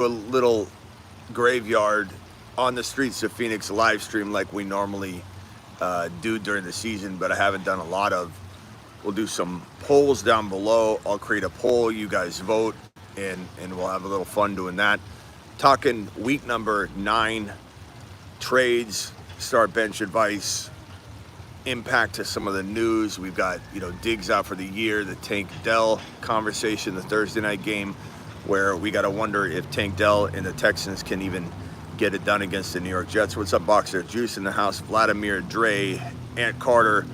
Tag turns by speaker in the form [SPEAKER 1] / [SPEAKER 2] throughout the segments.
[SPEAKER 1] a little graveyard on the streets of Phoenix live stream like we normally do during the season, but I haven't done a lot of. We'll do some polls down below. I'll create a poll, you guys vote, and we'll have a little fun doing that. Talking week number 9, trades, start bench advice, impact to some of the news. We've got, Diggs out for the year, the Tank Dell conversation, the Thursday night game, where we got to wonder if Tank Dell and the Texans can even get it done against the New York Jets. What's up, Boxer? Juice in the house, Vladimir, Dre, Ant Carter,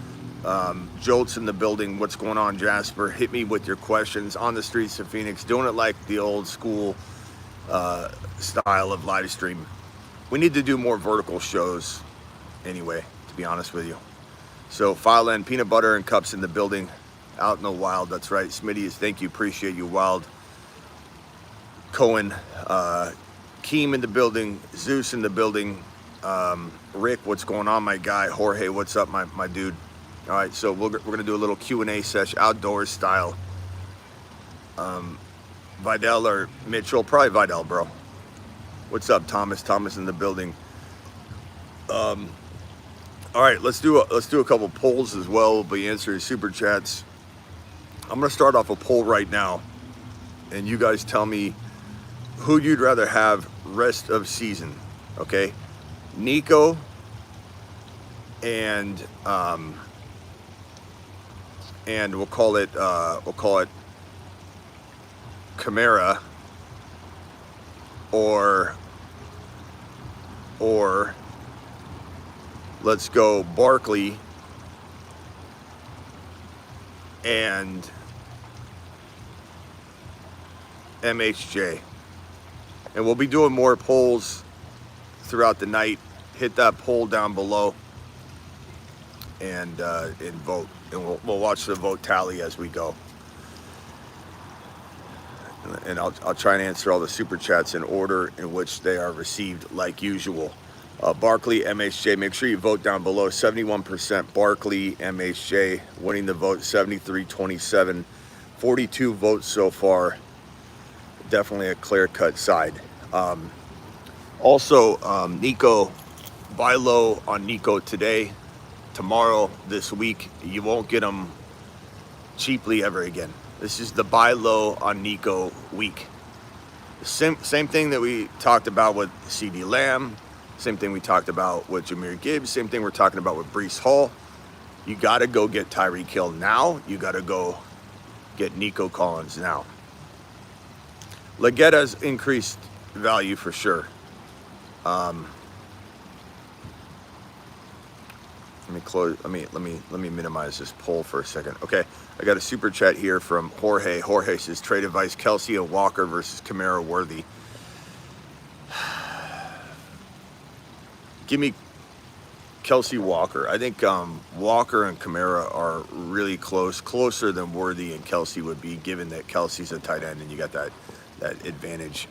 [SPEAKER 1] Jolt's in the building. What's going on, Jasper? Hit me with your questions on the streets of Phoenix, doing it like the old school style of live stream. We need to do more vertical shows anyway, to be honest with you. So File End, Peanut Butter and Cups in the building, out in the wild. That's right. Smitty, thank you. Appreciate you, Wild. Cohen, Keem in the building, Zeus in the building, Rick, what's going on, my guy? Jorge, what's up, my dude? All right, so we're going to do a little Q&A session, outdoors style. Vidal or Mitchell? Probably Vidal, bro. What's up, Thomas? Thomas in the building. All right, let's do a couple polls as well. We'll be answering super chats. I'm going to start off a poll right now, and you guys tell me who you'd rather have rest of season, okay? Nico and we'll call it Kamara, or let's go Barkley and MHJ. And we'll be doing more polls throughout the night. Hit that poll down below and vote. And we'll watch the vote tally as we go. And I'll try and answer all the super chats in order in which they are received, like usual. Barkley, MHJ, make sure you vote down below. 71% Barkley, MHJ, winning the vote, 73-27. 42 votes so far. Definitely a clear-cut side. Also, Nico, buy low on Nico today, tomorrow, this week. You won't get him cheaply ever again. This is the buy low on Nico week. Same thing that we talked about with CD Lamb. Same thing we talked about with Jahmyr Gibbs. Same thing we're talking about with Breece Hall. You got to go get Tyreek Hill now. You got to go get Nico Collins now. Leggett increased value for sure. Let me minimize this poll for a second. Okay, I got a super chat here from Jorge. Jorge says trade advice: Kelsey and Walker versus Kamara worthy. Give me Kelsey Walker. I think Walker and Kamara are really closer than Worthy and Kelsey would be, given that Kelsey's a tight end and you got that advantage.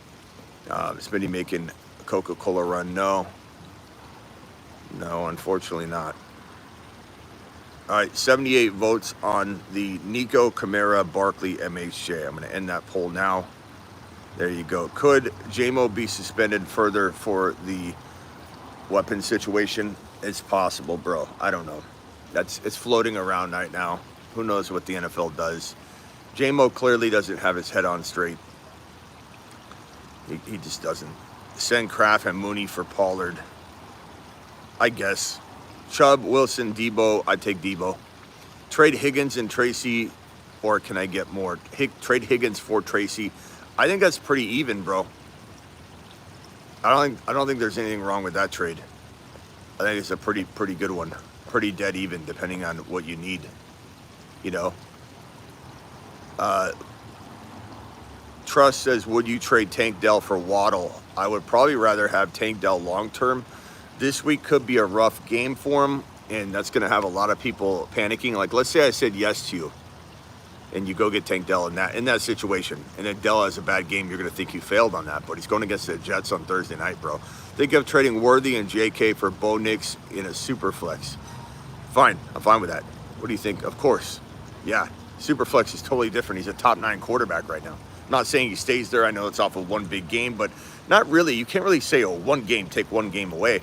[SPEAKER 1] Smitty making a Coca-Cola run? No, unfortunately not. All right, 78 votes on the Nico, Kamara, Barkley, MHJ. I'm going to end that poll now. There you go. Could JMO be suspended further for the weapon situation? It's possible, bro. I don't know. It's floating around right now. Who knows what the NFL does? JMO clearly doesn't have his head on straight. He just doesn't. Send Kraft and Mooney for Pollard, I guess. Chubb, Wilson, Debo. I'd take Debo. Trade Higgins and Tracy, or can I get more? Trade Higgins for Tracy. I think that's pretty even, bro. I don't think there's anything wrong with that trade. I think it's a pretty good one. Pretty dead even, depending on what you need. Trust says, would you trade Tank Dell for Waddle? I would probably rather have Tank Dell long term. This week could be a rough game for him, and that's going to have a lot of people panicking. Like, let's say I said yes to you, and you go get Tank Dell in that situation, and then Dell has a bad game, you're going to think you failed on that, but he's going against the Jets on Thursday night, bro. Think of trading Worthy and JK for Bo Nix in a super flex. Fine, I'm fine with that. What do you think? Of course. Yeah, super flex is totally different. He's a top 9 quarterback right now. Not saying he stays there. I know it's off of one big game, but not really. You can't really say, oh, one game, take one game away.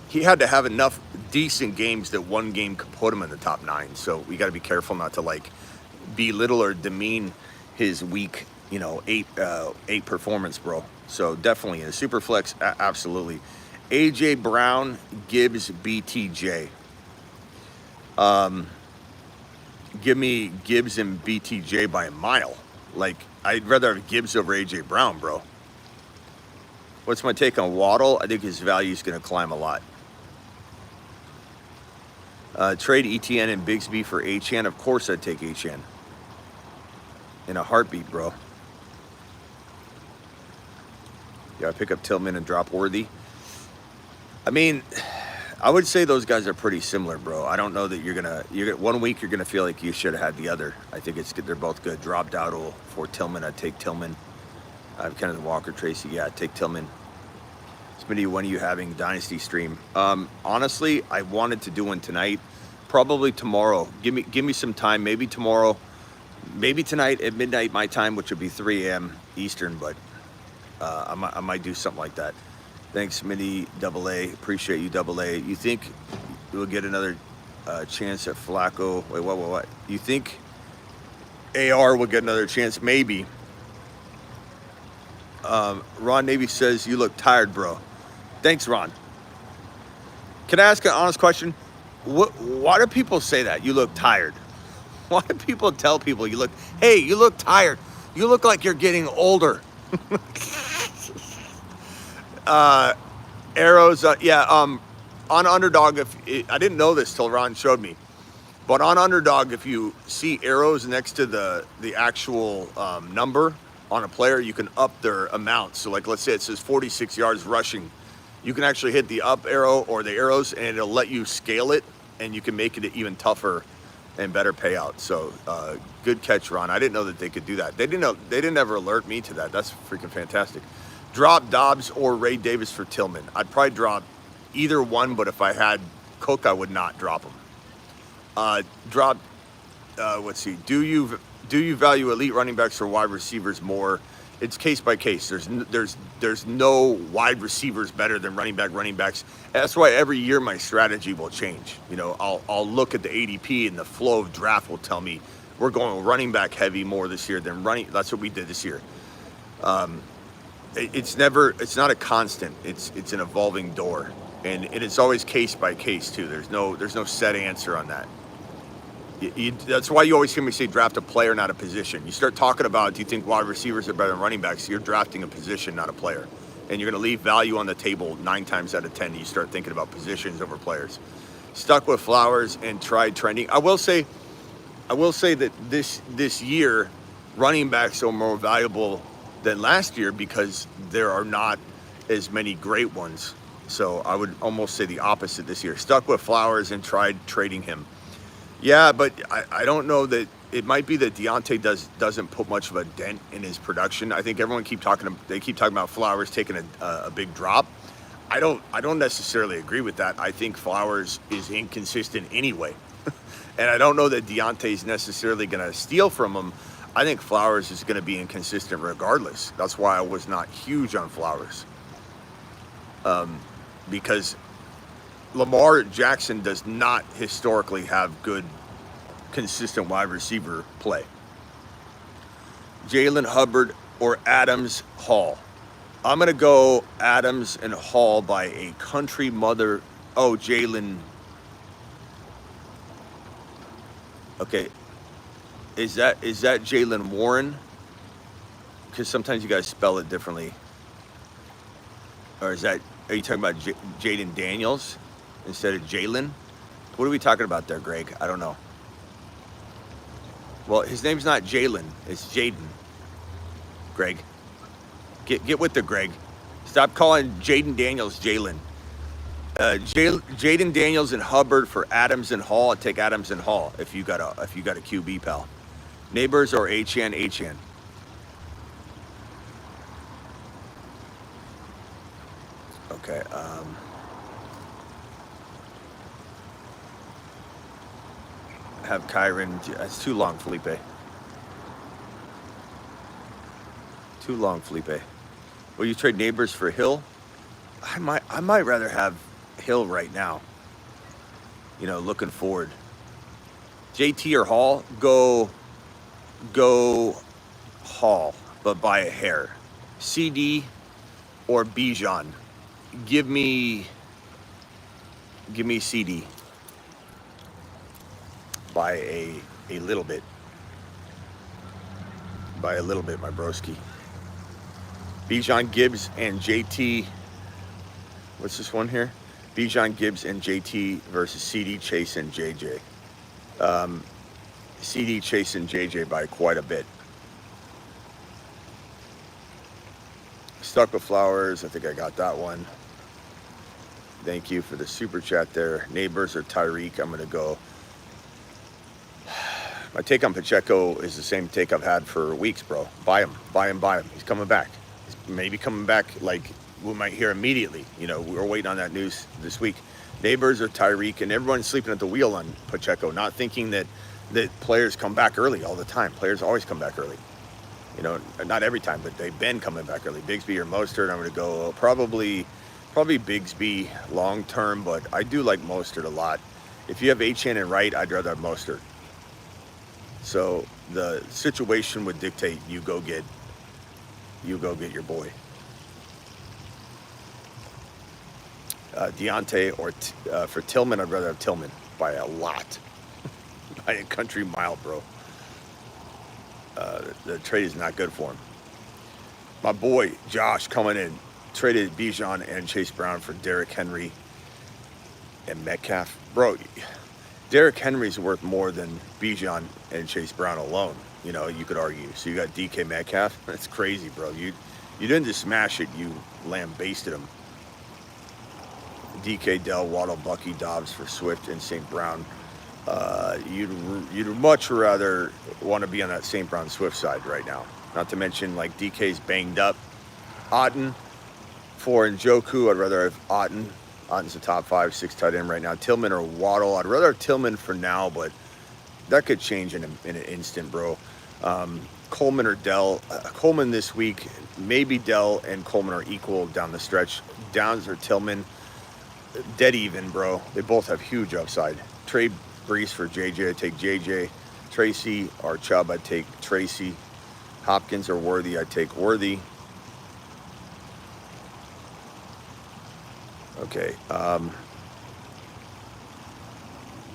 [SPEAKER 1] He had to have enough decent games that one game could put him in the top 9. So we got to be careful not to like belittle or demean his week, 8 performance, bro. So definitely in a super flex, absolutely. AJ Brown, Gibbs, BTJ. Give me Gibbs and BTJ by a mile. Like, I'd rather have Gibbs over AJ Brown, bro. What's my take on Waddle? I think his value is going to climb a lot. Trade ETN and Bigsby for Achane. Of course I'd take Achane. In a heartbeat, bro. Yeah, I pick up Tillman and drop Worthy. I mean, I would say those guys are pretty similar, bro. I don't know that you're gonna 1 week you're gonna feel like you should have had the other. I think they're both good. Drop Dowdle for Tillman. I'd take Tillman. I've kind of Walker Tracy. Yeah, I'd take Tillman. Smitty, when are you having Dynasty stream? Honestly, I wanted to do one tonight. Probably tomorrow. Give me some time. Maybe tomorrow. Maybe tonight at midnight my time, which would be 3 a.m. Eastern. But I might do something like that. Thanks, Smitty, AA. Appreciate you, AA. You think we'll get another chance at Flacco? Wait, what? You think AR will get another chance? Maybe. Ron Navy says, you look tired, bro. Thanks, Ron. Can I ask an honest question? Why do people say that? You look tired. Why do people tell people you look tired? You look like you're getting older. Arrows, on Underdog, I didn't know this till Ron showed me, but on Underdog, if you see arrows next to the actual number on a player, you can up their amount. So like, let's say it says 46 yards rushing. You can actually hit the up arrow or the arrows and it'll let you scale it and you can make it even tougher and better payout. So good catch, Ron. I didn't know that they could do that. They didn't ever alert me to that. That's freaking fantastic. Drop Dobbs or Ray Davis for Tillman. I'd probably drop either one, but if I had Cook, I would not drop him. Let's see. Do you value elite running backs or wide receivers more? It's case by case. There's no wide receivers better than running backs. That's why every year my strategy will change. I'll look at the ADP and the flow of draft will tell me we're going running back heavy more this year than running. That's what we did this year. It's not a constant. It's an evolving door, and it's always case by case too. There's no set answer on that. That's why you always hear me say draft a player, not a position. You start talking about, do you think wide receivers are better than running backs? You're drafting a position, not a player. And you're going to leave value on the table 9 times out of 10. You start thinking about positions over players. Stuck with Flowers and tried trending. I will say that this year, running backs are more valuable than last year because there are not as many great ones. So I would almost say the opposite this year. Stuck with Flowers and tried trading him. Yeah, but I don't know that it might be that Deontay doesn't put much of a dent in his production. I think everyone keep talking about Flowers taking a big drop. I don't necessarily agree with that. I think Flowers is inconsistent anyway. And I don't know that Deontay's necessarily going to steal from him. I think Flowers is going to be inconsistent regardless. That's why I was not huge on Flowers. Because Lamar Jackson does not historically have good, consistent wide receiver play. Jalen Hubbard or Adams Hall. I'm going to go Adams and Hall by a country mother. Oh, Jalen. Okay. Is that Jalen Warren? Because sometimes you guys spell it differently. Or are you talking about Jaden Daniels instead of Jalen? What are we talking about there, Greg? I don't know. Well, his name's not Jalen. It's Jaden. Greg. Get with the Greg. Stop calling Jaden Daniels Jalen. Jaden Daniels and Hubbard for Adams and Hall. I'd take Adams and Hall if you got a QB, pal. Neighbors or Achane. Okay. Have Kyron. That's too long, Felipe. Too long, Felipe. Will you trade Neighbors for Hill? I might rather have Hill right now. You know, looking forward. JT or Hall? Go Hall, but by a hair. CD or Bijan? Give me CD by a little bit. By a little bit, my broski. Bijan, Gibbs, and JT. What's this one here? Bijan, Gibbs, and JT versus CD, Chase, and JJ. CD, Chase, and JJ by quite a bit. Stuck with Flowers. I think I got that one. Thank you for the super chat there. Neighbors or Tyreek. I'm going to go. My take on Pacheco is the same take I've had for weeks, bro. Buy him. He's coming back. He's maybe coming back like we might hear immediately. You know, we're waiting on that news this week. Neighbors or Tyreek, and everyone's sleeping at the wheel on Pacheco, not thinking that players come back early all the time. Players always come back early. You know, not every time, but they've been coming back early. Bigsby or Mostert, I'm going to go probably Bigsby long term, but I do like Mostert a lot. If you have Achane and Wright, I'd rather have Mostert. So the situation would dictate you go get your boy. Deontay or for Tillman, I'd rather have Tillman by a lot. By a country mile, bro. The trade is not good for him. My boy Josh coming in, traded Bijan and Chase Brown for Derrick Henry and Metcalf. Bro, Derrick Henry's worth more than Bijan and Chase Brown alone. You know, you could argue. So you got DK Metcalf. That's crazy, bro. You didn't just smash it. You lambasted him. DK, Dell, Waddle, Bucky, Dobbs for Swift and St. Brown. You'd much rather want to be on that St. Brown Swift side right now. Not to mention, like, DK's banged up. Otten for Njoku, I'd rather have Otten. Otten's a top 5-6 tight end right now. Tillman or Waddle, I'd rather have Tillman for now, but that could change in an instant, bro. Coleman or Dell. Coleman this week, maybe Dell and Coleman are equal down the stretch. Downs or Tillman, dead even, bro. They both have huge upside. Trade Brees for JJ, I'd take JJ. Tracy or Chubb, I'd take Tracy. Hopkins or Worthy, I'd take Worthy. Okay.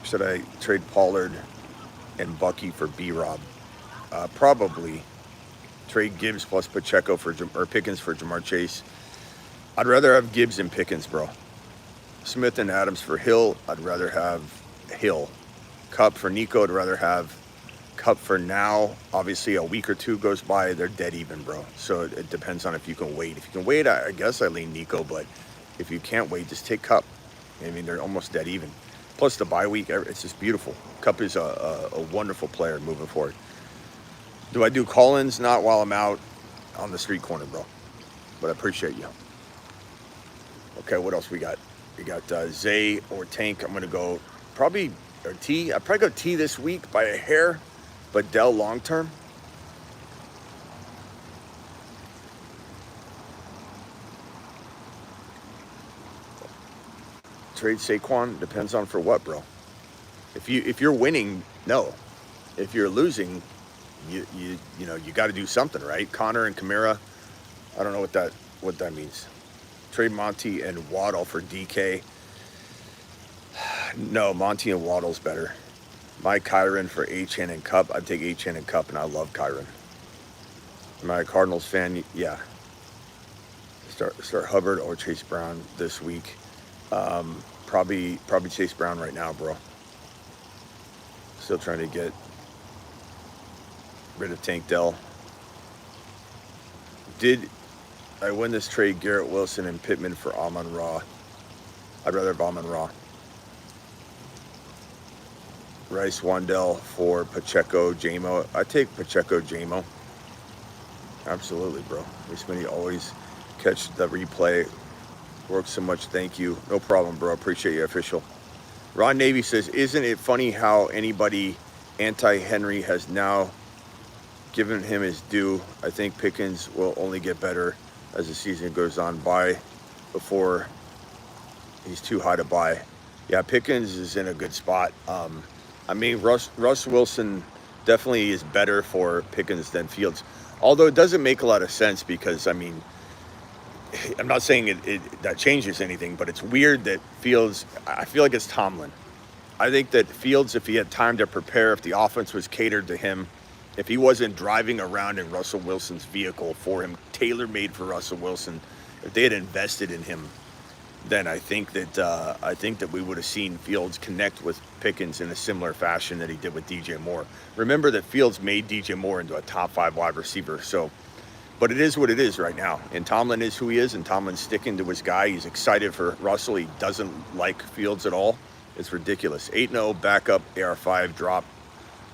[SPEAKER 1] Should I trade Pollard and Bucky for B-Rob? Probably. Trade Gibbs plus Pacheco or Pickens for Jamar Chase. I'd rather have Gibbs and Pickens, bro. Smith and Adams for Hill. I'd rather have Hill. Cup for Nico. I'd rather have Cup for now. Obviously, a week or two goes by, they're dead even, bro. So it depends on if you can wait. If you can wait, I guess I lean Nico, but if you can't wait, just take Cup. I mean, they're almost dead even. Plus the bye week, it's just beautiful. Cup is a wonderful player moving forward. Do I do call-ins? Not while I'm out on the street corner, bro. But I appreciate you. Okay, what else we got? We got Zay or Tank. I'm going to go probably, or T. I'd probably go T this week by a hair, but Dell long term. Trade Saquon, depends on for what, bro. If you're winning, no. If you're losing, you know you got to do something, right? Connor and Kamara, I don't know what that means. Trade Monty and Waddle for DK. No, Monty and Waddle's better. My Kyron for Achane and Cup. I'd take Achane and Cup, and I love Kyron. Am I a Cardinals fan? Yeah. Start Hubbard or Chase Brown this week. Probably Chase Brown right now, bro. Still trying to get rid of Tank Dell. Did I win this trade? Garrett Wilson and Pittman for Amon-Ra. I'd rather have Amon-Ra. Rice Wandell for Pacheco, Jamo. I take Pacheco, Jamo. Absolutely, bro. Smitty always catch the replay. Works so much. Thank you. No problem, bro. Appreciate you, official. Ron Navy says, isn't it funny how anybody anti-Henry has now giving him his due. I think Pickens will only get better as the season goes on by before he's too high to buy. Yeah, Pickens is in a good spot. I mean, Russ Wilson definitely is better for Pickens than Fields. Although it doesn't make a lot of sense because, I mean, I'm not saying that changes anything, but it's weird that Fields, I feel like it's Tomlin. I think that Fields, if he had time to prepare, if the offense was catered to him, if he wasn't driving around in Russell Wilson's vehicle for him, tailor-made for Russell Wilson, if they had invested in him, then I think that we would have seen Fields connect with Pickens in a similar fashion that he did with DJ Moore. Remember that Fields made DJ Moore into a top 5 wide receiver. So, but it is what it is right now. And Tomlin is who he is, and Tomlin's sticking to his guy. He's excited for Russell. He doesn't like Fields at all. It's ridiculous. 8-0 backup AR5 drop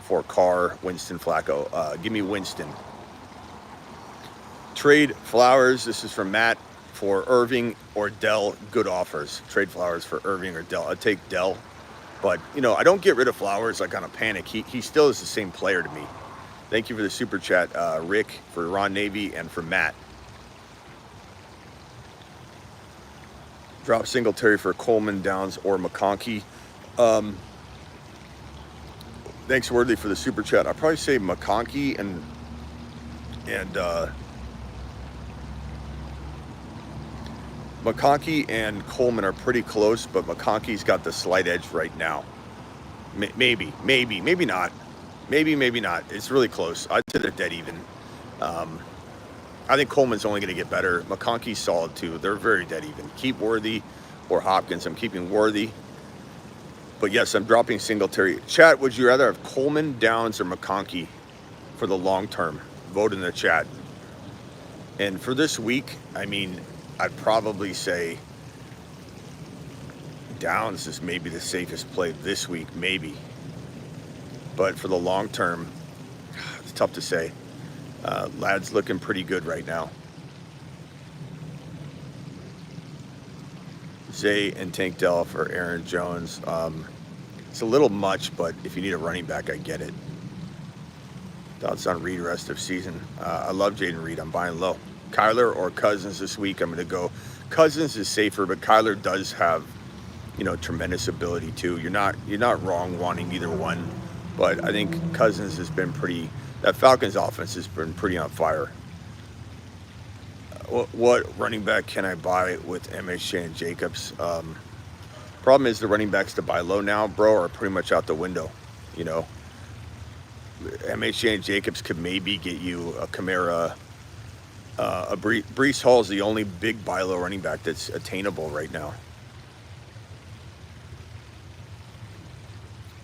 [SPEAKER 1] for Carr, Winston, Flacco. Give me Winston. Trade Flowers. This is from Matt. For Irving or Dell, good offers. Trade Flowers for Irving or Dell. I'd take Dell. But, you know, I don't get rid of Flowers like on a panic. He still is the same player to me. Thank you for the super chat, Rick, for Ron Navy, and for Matt. Drop Singletary for Coleman, Downs, or McConkey. Thanks, Wordley, for the super chat. I'd probably say McConkey and McConkey and Coleman are pretty close, but McConkey's got the slight edge right now. Maybe not. Maybe not. It's really close. I'd say they're dead even. I think Coleman's only going to get better. McConkey's solid too. They're very dead even. Keep Worthy or Hopkins. I'm keeping Worthy. But yes, I'm dropping Singletary. Chat, would you rather have Coleman, Downs, or McConkey for the long term? Vote in the chat. And for this week, I mean, I'd probably say Downs is maybe the safest play this week, maybe. But for the long term, it's tough to say. Lad's looking pretty good right now. Zay and Tank Dell for Aaron Jones. It's a little much, but if you need a running back, I get it. Thoughts on Reed rest of season? I love Jaden Reed. I'm buying low. Kyler or Cousins this week? I'm going to go. Cousins is safer, but Kyler does have, you know, tremendous ability too. You're not wrong wanting either one, but I think Cousins has been pretty. That Falcons offense has been pretty on fire. What running back can I buy with MHJ and Jacobs? Problem is the running backs to buy low now, bro, are pretty much out the window. You know, MHJ and Jacobs could maybe get you a Kamara. Breece Hall is the only big buy low running back that's attainable right now.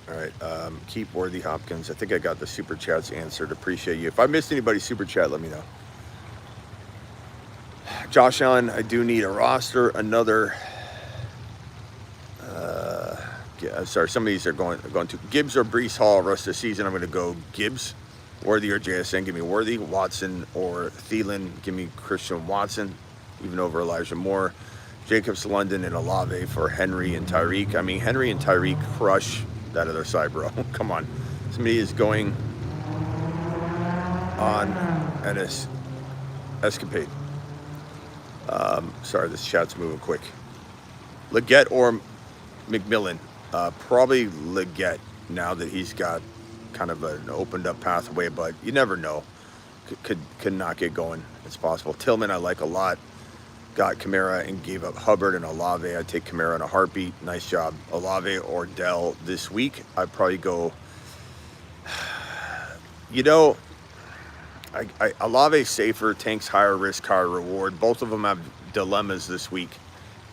[SPEAKER 1] All right, keep Worthy, Hopkins. I think I got the super chats answered. Appreciate you. If I missed anybody's super chat, let me know. Josh Allen, I do need a roster. Another. Sorry, some of these are going to Gibbs or Breece Hall rest of the season. I'm going to go Gibbs. Worthy or JSN, give me Worthy. Watson or Thielen, give me Christian Watson, even over Elijah Moore. Jacobs, London, and Olave for Henry and Tyreek. I mean, Henry and Tyreek crush that other side, bro. Come on. Somebody is going on an escapade. Sorry, this chat's moving quick. Leggett or McMillan? Probably Leggett now that he's got kind of an opened up pathway, but you never know. Could not get going. It's possible. Tillman I like a lot. Got Kamara and gave up Hubbard and Olave. I'd take Kamara in a heartbeat. Nice job. Olave or Dell this week. I'd probably go, you know, Olave's safer. Tank's higher risk, higher reward. Both of them have dilemmas this week.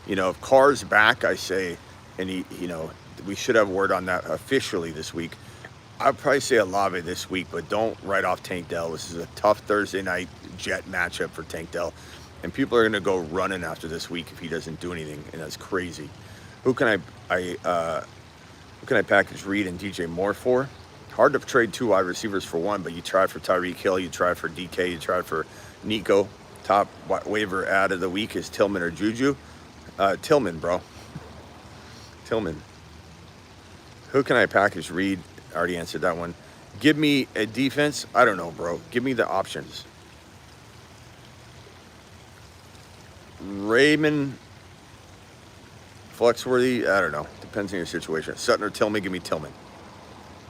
[SPEAKER 1] You know, if Carr's back, I say, and he, you know, we should have word on that officially this week. I'd probably say Olave this week, but don't write off Tank Dell. This is a tough Thursday night Jet matchup for Tank Dell. And people are going to go running after this week if he doesn't do anything, and that's crazy. Who can I package Reed and DJ Moore for? Hard to trade two wide receivers for one, but you try for Tyreek Hill, you try for DK, you try for Nico. Top waiver ad of the week is Tillman or Juju. Tillman, bro. Tillman. Who can I package Reed? I already answered that one. Give me a defense. I don't know, bro. Give me the options. Raymond, Flexworthy. I don't know. Depends on your situation. Sutton or Tillman. Give me Tillman.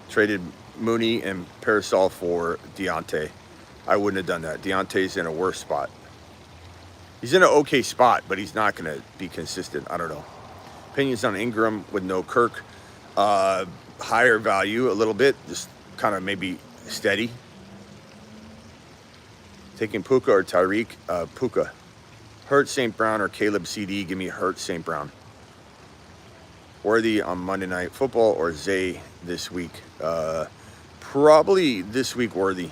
[SPEAKER 1] Traded Mooney and Parasol for Deontay. I wouldn't have done that. Deontay's in a worse spot. He's in an okay spot, but he's not going to be consistent. I don't know. Opinions on Ingram with no Kirk. Higher value a little bit. Just kind of maybe steady. Taking Puka or Tyreek. Puka. Hurt St. Brown or Caleb CD. Give me Hurt St. Brown. Worthy on Monday Night Football or Zay this week? Probably this week Worthy.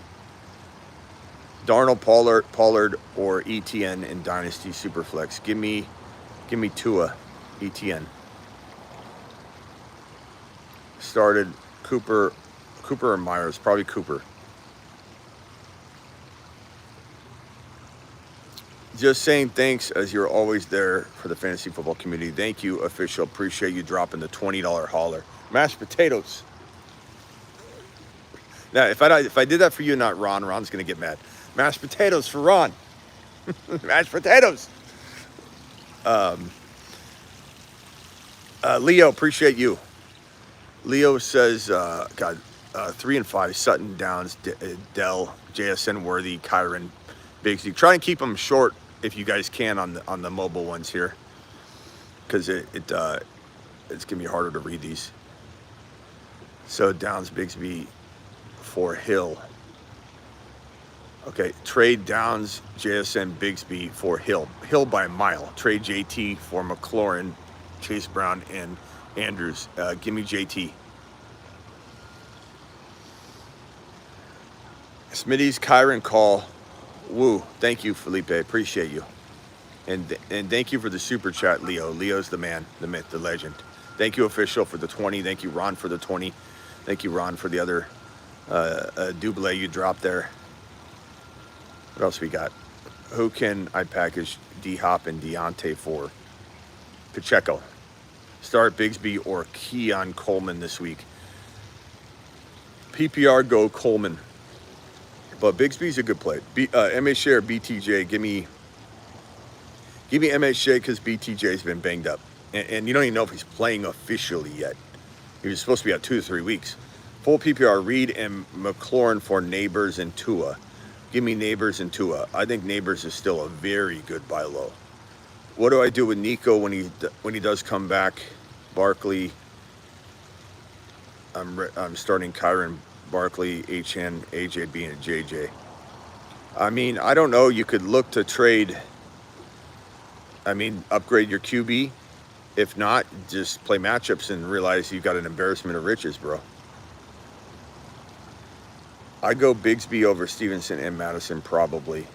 [SPEAKER 1] Darnold, Pollard, or ETN in Dynasty Superflex. Give me Tua, ETN. Started Cooper or Myers? Probably Cooper. Just saying thanks as you're always there for the fantasy football community. Thank you, official. Appreciate you dropping the $20 holler. Mashed potatoes. Now, if I did that for you, not Ron, Ron's going to get mad. Mashed potatoes for Ron. Mashed potatoes. Leo, appreciate you. Leo says, 3 and 5, Sutton, Downs, Dell, JSN, Worthy, Kyron, Bigsby. Try and keep them short if you guys can on the mobile ones here, because it's gonna be harder to read these. So Downs, Bigsby for Hill. Okay, trade Downs, JSN, Bigsby for Hill. Hill by a mile. Trade JT for McLaurin, Chase Brown, and Andrews. Give me JT. Smitty's Kyron call. Woo. Thank you, Felipe. Appreciate you. And thank you for the super chat, Leo. Leo's the man, the myth, the legend. Thank you, official, for the 20. Thank you, Ron, for the 20. Thank you, Ron, for the other double you dropped there. What else we got? Who can I package D-Hop and Deontay for? Pacheco. Start Bigsby or Keon Coleman this week. PPR, go Coleman. But Bigsby's a good play. MHJ or BTJ, give me MHJ because BTJ's been banged up. And you don't even know if he's playing officially yet. He was supposed to be out 2 to 3 weeks. Full PPR, Reed and McLaurin for Neighbors and Tua. Give me Neighbors and Tua. I think Neighbors is still a very good buy low. What do I do with Nico when he does come back? Barkley. I'm starting Kyron, Barkley, HN, AJB, and JJ. I mean, I don't know. You could look to trade. Upgrade your QB. If not, just play matchups and realize you've got an embarrassment of riches, bro. I go Bigsby over Stevenson and Madison, probably.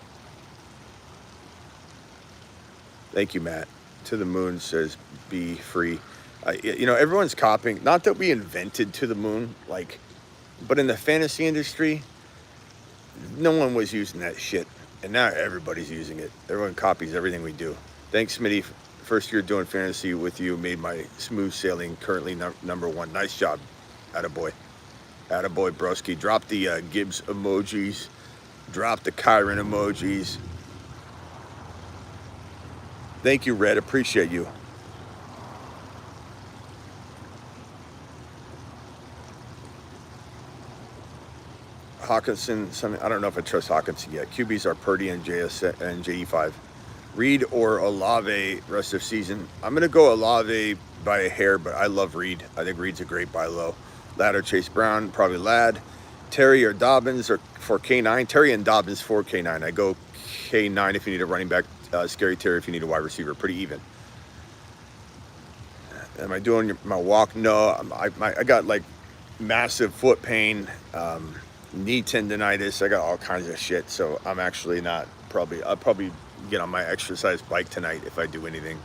[SPEAKER 1] Thank you, Matt. To the moon says be free. Everyone's copying. Not that we invented to the moon, but in the fantasy industry, no one was using that shit. And now everybody's using it. Everyone copies everything we do. Thanks, Smitty. First year doing fantasy with you. Made my smooth sailing currently number 1. Nice job. Attaboy. Attaboy, broski. Drop the Gibbs emojis. Drop the Kyron emojis. Thank you, Red. Appreciate you. Hawkinson, I don't know if I trust Hawkinson yet. QBs are Purdy and JS and JE5. Reed or Olave rest of season. I'm going to go Olave by a hair, but I love Reed. I think Reed's a great buy low. Ladd or Chase Brown, probably Ladd. Terry or Dobbins or for K9. Terry and Dobbins for K9. I go K9 if you need a running back. Scary Terry if you need a wide receiver. Pretty even. Am I doing my walk? No. I got massive foot pain. Knee tendonitis. I got all kinds of shit. So I'm actually not I'll probably get on my exercise bike tonight if I do anything.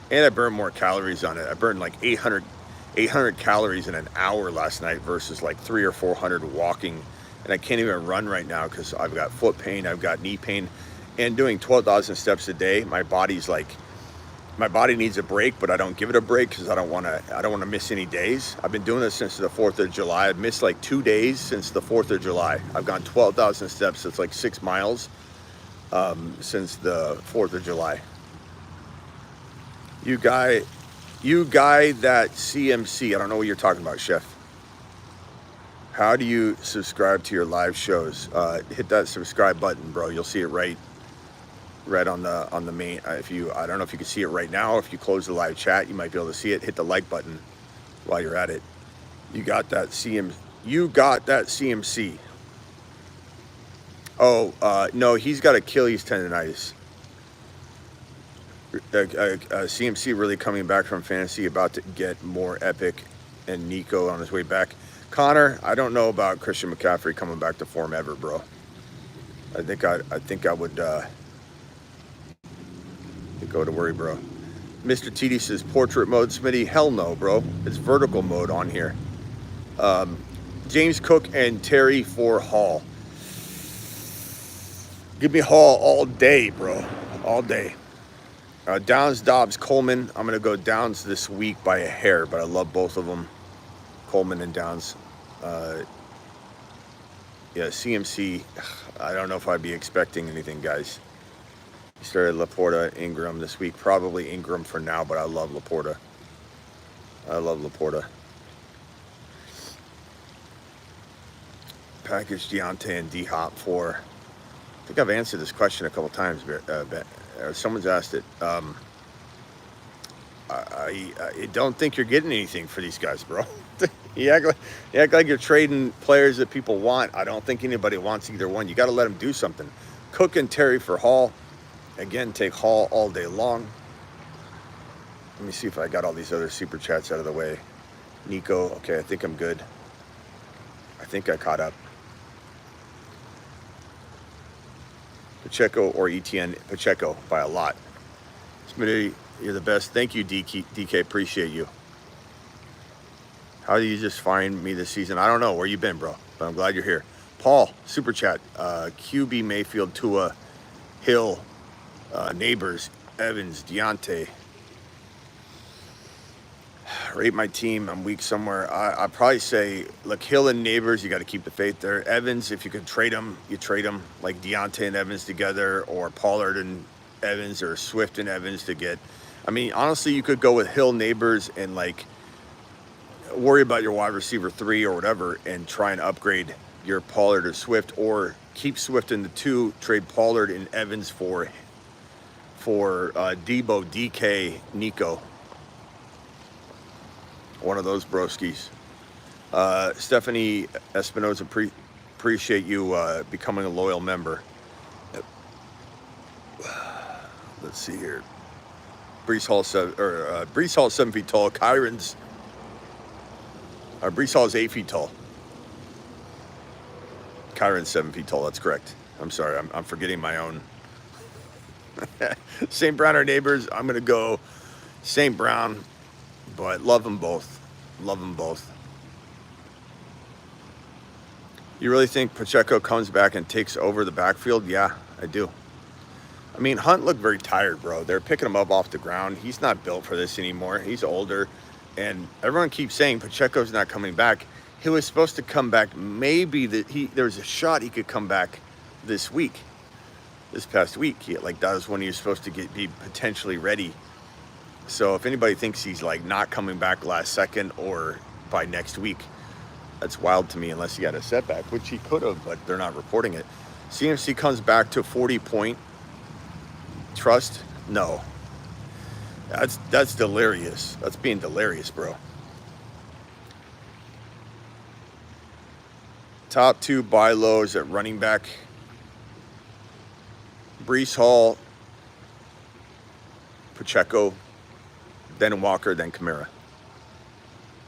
[SPEAKER 1] And I burn more calories on it. I burned 800 calories in an hour last night versus 300 or 400 walking. And I can't even run right now because I've got foot pain. I've got knee pain. And doing 12,000 steps a day, my body's my body needs a break, but I don't give it a break because I don't want to miss any days. I've been doing this since the 4th of July. I've missed like 2 days since the 4th of July. I've gone 12,000 steps. It's like 6 miles since the 4th of July. You guy that CMC. I don't know what you're talking about, Chef. How do you subscribe to your live shows? Hit that subscribe button, bro. You'll see it right on the main. I don't know if you can see it right now. If you close the live chat, you might be able to see it. Hit the like button while you're at it. You got that CMC. Oh, no, he's got Achilles tendonitis. CMC really coming back from fantasy, about to get more epic, and Nico on his way back. Connor, I don't know about Christian McCaffrey coming back to form ever, bro. I think I would go to worry, bro. Mr. TD says portrait mode, Smitty. Hell no, bro. It's vertical mode on here. James Cook and Terry for Hall. Give me Hall all day, bro. All day. Downs, Dobbs, Coleman. I'm going to go Downs this week by a hair, but I love both of them. Coleman and Downs. Yeah, CMC. I don't know if I'd be expecting anything, guys. He started Laporta, Ingram this week. Probably Ingram for now, but I love Laporta. Package Deontay and D-Hop for... I think I've answered this question a couple times. Someone's asked it. I don't think you're getting anything for these guys, bro. You act like you're trading players that people want. I don't think anybody wants either one. You got to let them do something. Cook and Terry for Hall. Again, take Hall all day long. Let me see if I got all these other super chats out of the way. Nico, okay, I think I'm good. I think I caught up. Pacheco or ETN? Pacheco by a lot. Smitty, you're the best. Thank you, DK. Appreciate you. How do you just find me this season? I don't know where you been, bro, but I'm glad you're here. Paul, super chat. QB Mayfield, Tua, Hill, Neighbors, Evans, Deontay. Rate my team. I'm weak somewhere. I'd probably say, look, Hill and Neighbors, you got to keep the faith there. Evans, if you could trade them, you trade them. Like Deontay and Evans together, or Pollard and Evans, or Swift and Evans to get. I mean, honestly, you could go with Hill, Neighbors, and like worry about your wide receiver 3 or whatever, and try and upgrade your Pollard or Swift, or keep Swift in the 2, trade Pollard and Evans for Debo, DK, Nico. One of those broskies. Stephanie Espinoza, appreciate you becoming a loyal member. Let's see here. Brees Hall 7 feet tall. Kyron's. Brees Hall is 8 feet tall. Kyron's 7 feet tall. That's correct. I'm sorry. I'm forgetting my own. St. Brown are Neighbors. I'm gonna go St. Brown, but love them both. Love them both. You really think Pacheco comes back and takes over the backfield? Yeah, I do. I mean, Hunt looked very tired, bro. They're picking him up off the ground. He's not built for this anymore. He's older. And everyone keeps saying Pacheco's not coming back. He was supposed to come back. Maybe there's a shot he could come back this past week. That was when he was supposed to be potentially ready. So if anybody thinks he's like not coming back last second or by next week, that's wild to me, unless he got a setback, which he could have, but they're not reporting it. CMC comes back to 40-point trust. No, that's delirious. That's being delirious, bro. Top 2 buy lows at running back. Brees Hall, Pacheco, then Walker, then Kamara.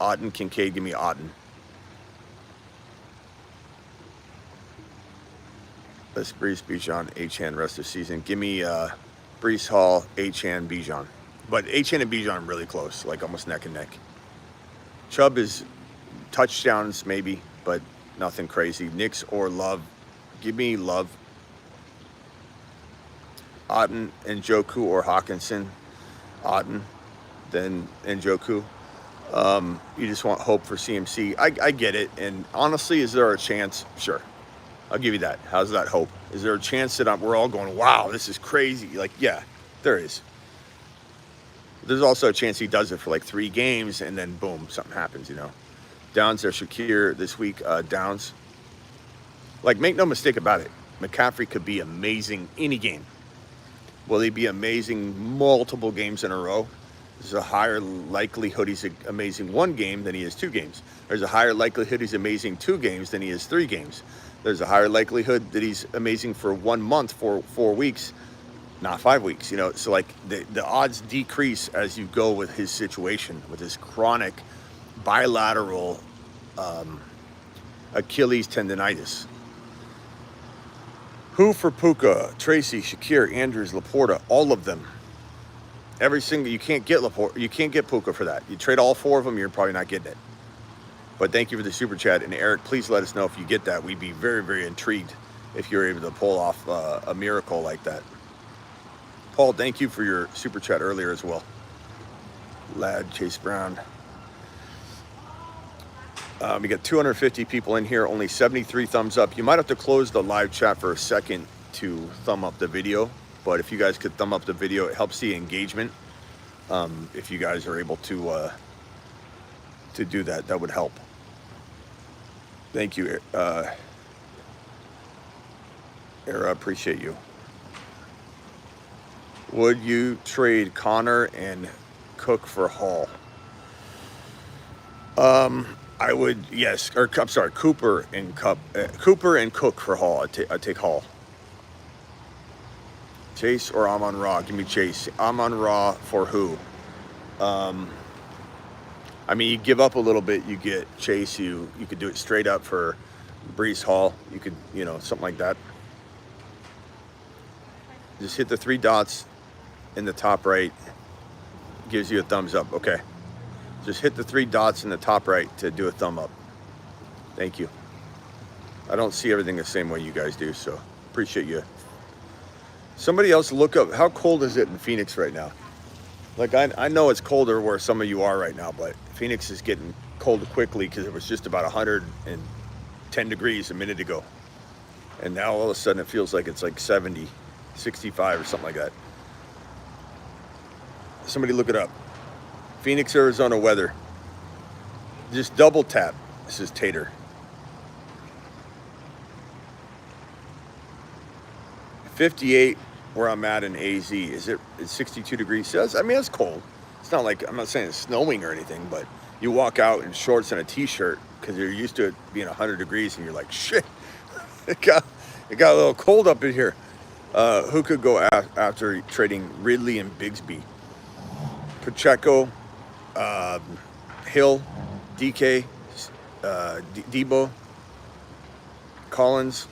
[SPEAKER 1] Otten, Kincaid, give me Otten. Let's Brees, Bijan, Achane rest of the season. Give me Brees Hall, Achane, Bijan. But Achane and Bijan are really close, like almost neck and neck. Chubb is touchdowns maybe, but nothing crazy. Nix or Love. Give me Love. Otten and Joku or Hawkinson. Otten than Njoku. You just want hope for CMC. I get it. And honestly, is there a chance? Sure. I'll give you that. How's that hope? Is there a chance that we're all going, wow, this is crazy? Like, yeah, there is. There's also a chance he does it for like 3 games and then boom, something happens, you know. Downs or Shakir this week. Downs. Like, make no mistake about it. McCaffrey could be amazing any game. Will he be amazing multiple games in a row? There's a higher likelihood he's amazing 1 game than he is 2 games. There's a higher likelihood he's amazing 2 games than he is 3 games. There's a higher likelihood that he's amazing for 1 month, for 4 weeks, not 5 weeks. You know, so like the odds decrease as you go with his situation, with his chronic bilateral Achilles tendonitis. Who for Puka? Tracy, Shakir, Andrews, Laporta, all of them. Every single, you can't get Laporta, you can't get Puka for that. You trade all 4 of them, you're probably not getting it. But thank you for the super chat. And Eric, please let us know if you get that. We'd be very, very intrigued if you're able to pull off a miracle like that. Paul, thank you for your super chat earlier as well. Lad, Chase Brown. We got 250 people in here, only 73 thumbs up. You might have to close the live chat for a second to thumb up the video. But if you guys could thumb up the video, it helps the engagement. If you guys are able to do that, that would help. Thank you, Era, appreciate you. Would you trade Connor and Cook for Hall? I would, yes. Or I'm sorry, Cooper and Cook for Hall. I'd take Hall. Chase or Amon-Ra? Give me Chase. Amon-Ra for who? I mean, you give up a little bit, you get Chase. You could do it straight up for Breece Hall. You could, you know, something like that. Just hit the 3 dots in the top right. Gives you a thumbs up. Okay. Just hit the 3 dots in the top right to do a thumb up. Thank you. I don't see everything the same way you guys do, so appreciate you. Somebody else look up, how cold is it in Phoenix right now? Like, I know it's colder where some of you are right now, but Phoenix is getting cold quickly because it was just about 110 degrees a minute ago. And now all of a sudden it feels like it's like 70, 65 or something like that. Somebody look it up. Phoenix, Arizona weather. Just double tap. This is Tater. 58 where I'm at in AZ. It's 62 degrees Celsius. I mean, it's cold. It's not like, I'm not saying it's snowing or anything, but you walk out in shorts and a t-shirt because you're used to it being 100 degrees and you're like, shit, it got a little cold up in here. Who could go after trading Ridley and Bigsby? Pacheco, Hill, DK, Debo, Collins.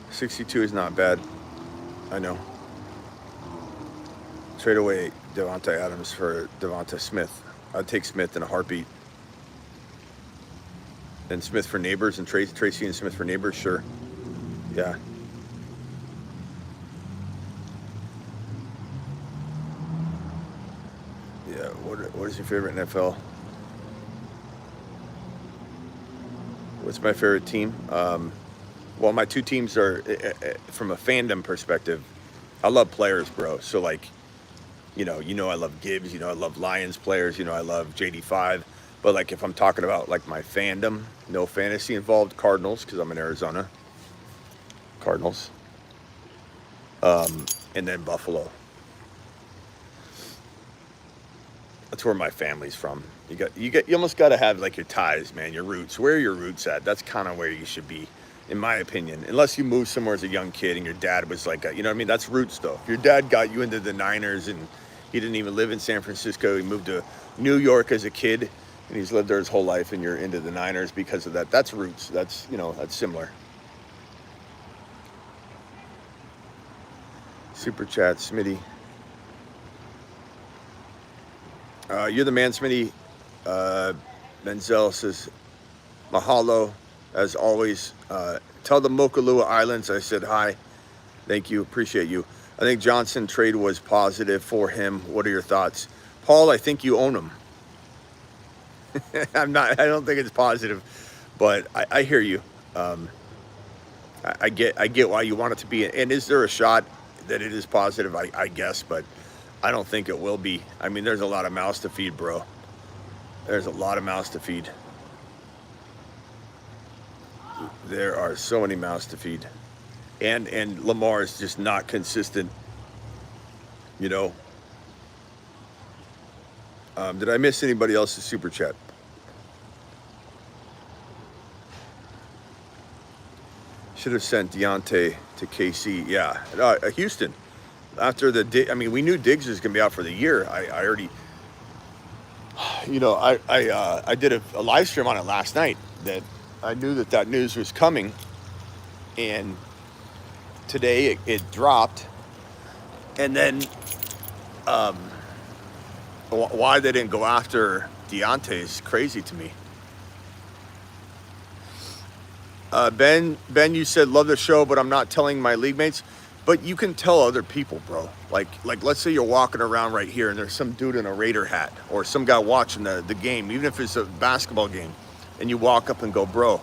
[SPEAKER 1] 62 is not bad. I know. Trade away Devontae Adams for Devonta Smith. I'd take Smith in a heartbeat. And Smith for Neighbors and Tracy and Smith for Neighbors, sure. Yeah. Yeah, what is your favorite NFL? What's my favorite team? Well, my 2 teams are, from a fandom perspective, I love players, bro. So, like, you know, I love Gibbs. You know, I love Lions players. You know, I love JD5. But, like, if I'm talking about, like, my fandom, no fantasy involved, Cardinals, because I'm in Arizona. Cardinals. And then Buffalo. That's where my family's from. You almost got to have, like, your ties, man, your roots. Where are your roots at? That's kind of where you should be, in my opinion. Unless you moved somewhere as a young kid and your dad was like, you know what I mean? That's roots, though. If your dad got you into the Niners and he didn't even live in San Francisco, he moved to New York as a kid and he's lived there his whole life and you're into the Niners because of that. That's roots. That's, you know, that's similar. Super chat, Smitty. You're the man, Smitty. Menzel says, mahalo, as always. Tell the Mokalua Islands I said hi. Thank you. Appreciate you. I think Johnson trade was positive for him. What are your thoughts? Paul, I think you own him. I don't think it's positive, but I hear you. I get why you want it to be. And is there a shot that it is positive? I guess, but I don't think it will be. I mean, there's a lot of mouths to feed, bro. There's a lot of mouths to feed. There are so many mouths to feed. And Lamar is just not consistent, you know. Did I miss anybody else's super chat? Should have sent Deontay to KC. Yeah, Houston. After we knew Diggs was going to be out for the year. I already, I did a live stream on it last night that I knew that news was coming. And today it dropped. And then why they didn't go after Deontay is crazy to me. Ben, you said love the show, but I'm not telling my league mates. But you can tell other people, bro. Like let's say you're walking around right here and there's some dude in a Raider hat or some guy watching the game, even if it's a basketball game, and you walk up and go, bro,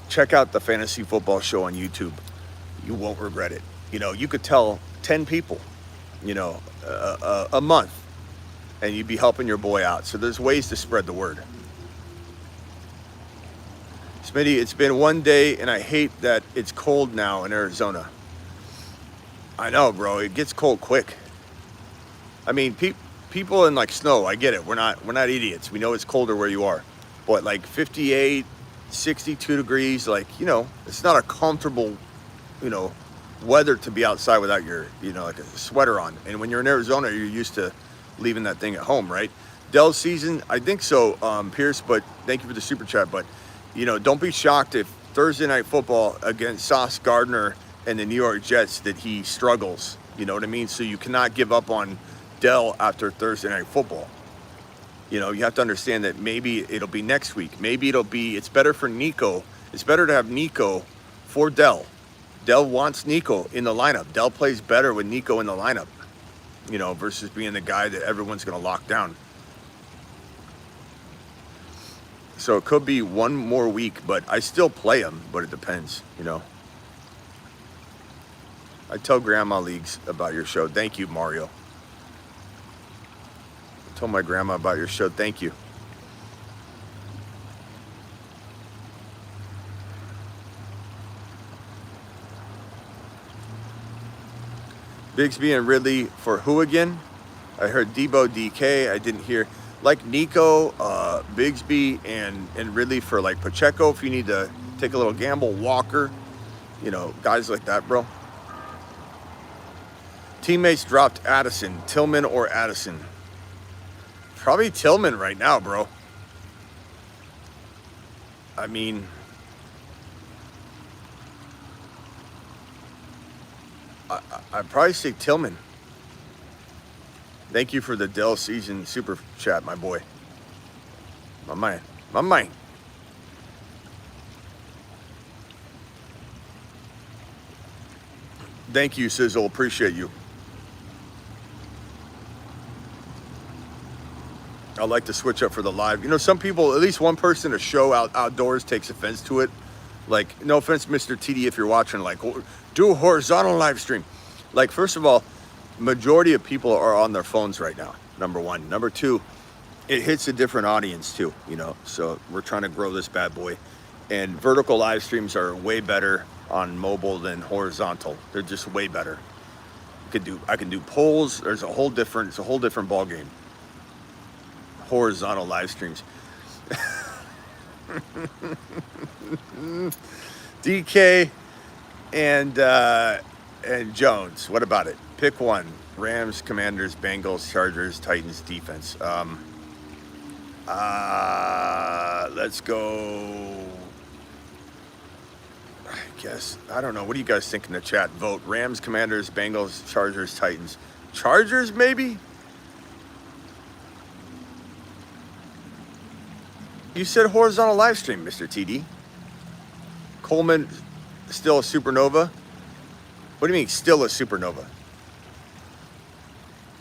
[SPEAKER 1] check out the Fantasy Football Show on YouTube. You won't regret it. You know, you could tell 10 people, a month, and you'd be helping your boy out. So there's ways to spread the word. Smitty, it's been one day, and I hate that it's cold now in Arizona. I know, bro. It gets cold quick. I mean, people in like snow, I get it. We're not idiots. We know it's colder where you are. But like 58, 62 degrees, it's not a comfortable, weather to be outside without your, like a sweater on. And when you're in Arizona, you're used to leaving that thing at home, right? Dell's season, I think so, Pierce, but thank you for the super chat. But, don't be shocked if Thursday Night Football against Sauce Gardner and the New York Jets that he struggles. You know what I mean? So you cannot give up on Dell after Thursday Night Football. You have to understand that maybe it'll be next week. Maybe it's better for Nico. It's better to have Nico for Dell. Dell wants Nico in the lineup. Dell plays better with Nico in the lineup, versus being the guy that everyone's going to lock down. So it could be one more week, but I still play him, but it depends, I tell grandma leagues about your show. Thank you, Mario. I told my grandma about your show. Thank you. Bigsby and Ridley for who again? I heard Debo, DK. I didn't hear. Like Nico, Bigsby, and Ridley for like Pacheco. If you need to take a little gamble, Walker, guys like that, bro. Teammates dropped Addison, Tillman or Addison. Probably Tillman right now, bro. I mean, I'd probably say Tillman. Thank you for the Dell season super chat, my boy. My man. Thank you, Sizzle. Appreciate you. I like to switch up for the live. Some people, at least one person a show outdoors takes offense to it. Like, no offense, Mr. TD, if you're watching, like, do a horizontal live stream. Like, first of all, majority of people are on their phones right now, number one. Number two, it hits a different audience too, so we're trying to grow this bad boy. And vertical live streams are way better on mobile than horizontal. They're just way better. I can do polls. It's a whole different ball game. Horizontal live streams. DK and Jones. What about it? Pick one. Rams, Commanders, Bengals, Chargers, Titans, defense. Let's go. I guess. I don't know. What do you guys think in the chat? Vote. Rams, Commanders, Bengals, Chargers, Titans. Chargers, maybe? You said horizontal live stream, Mr. TD. Coleman, still a supernova? What do you mean, still a supernova?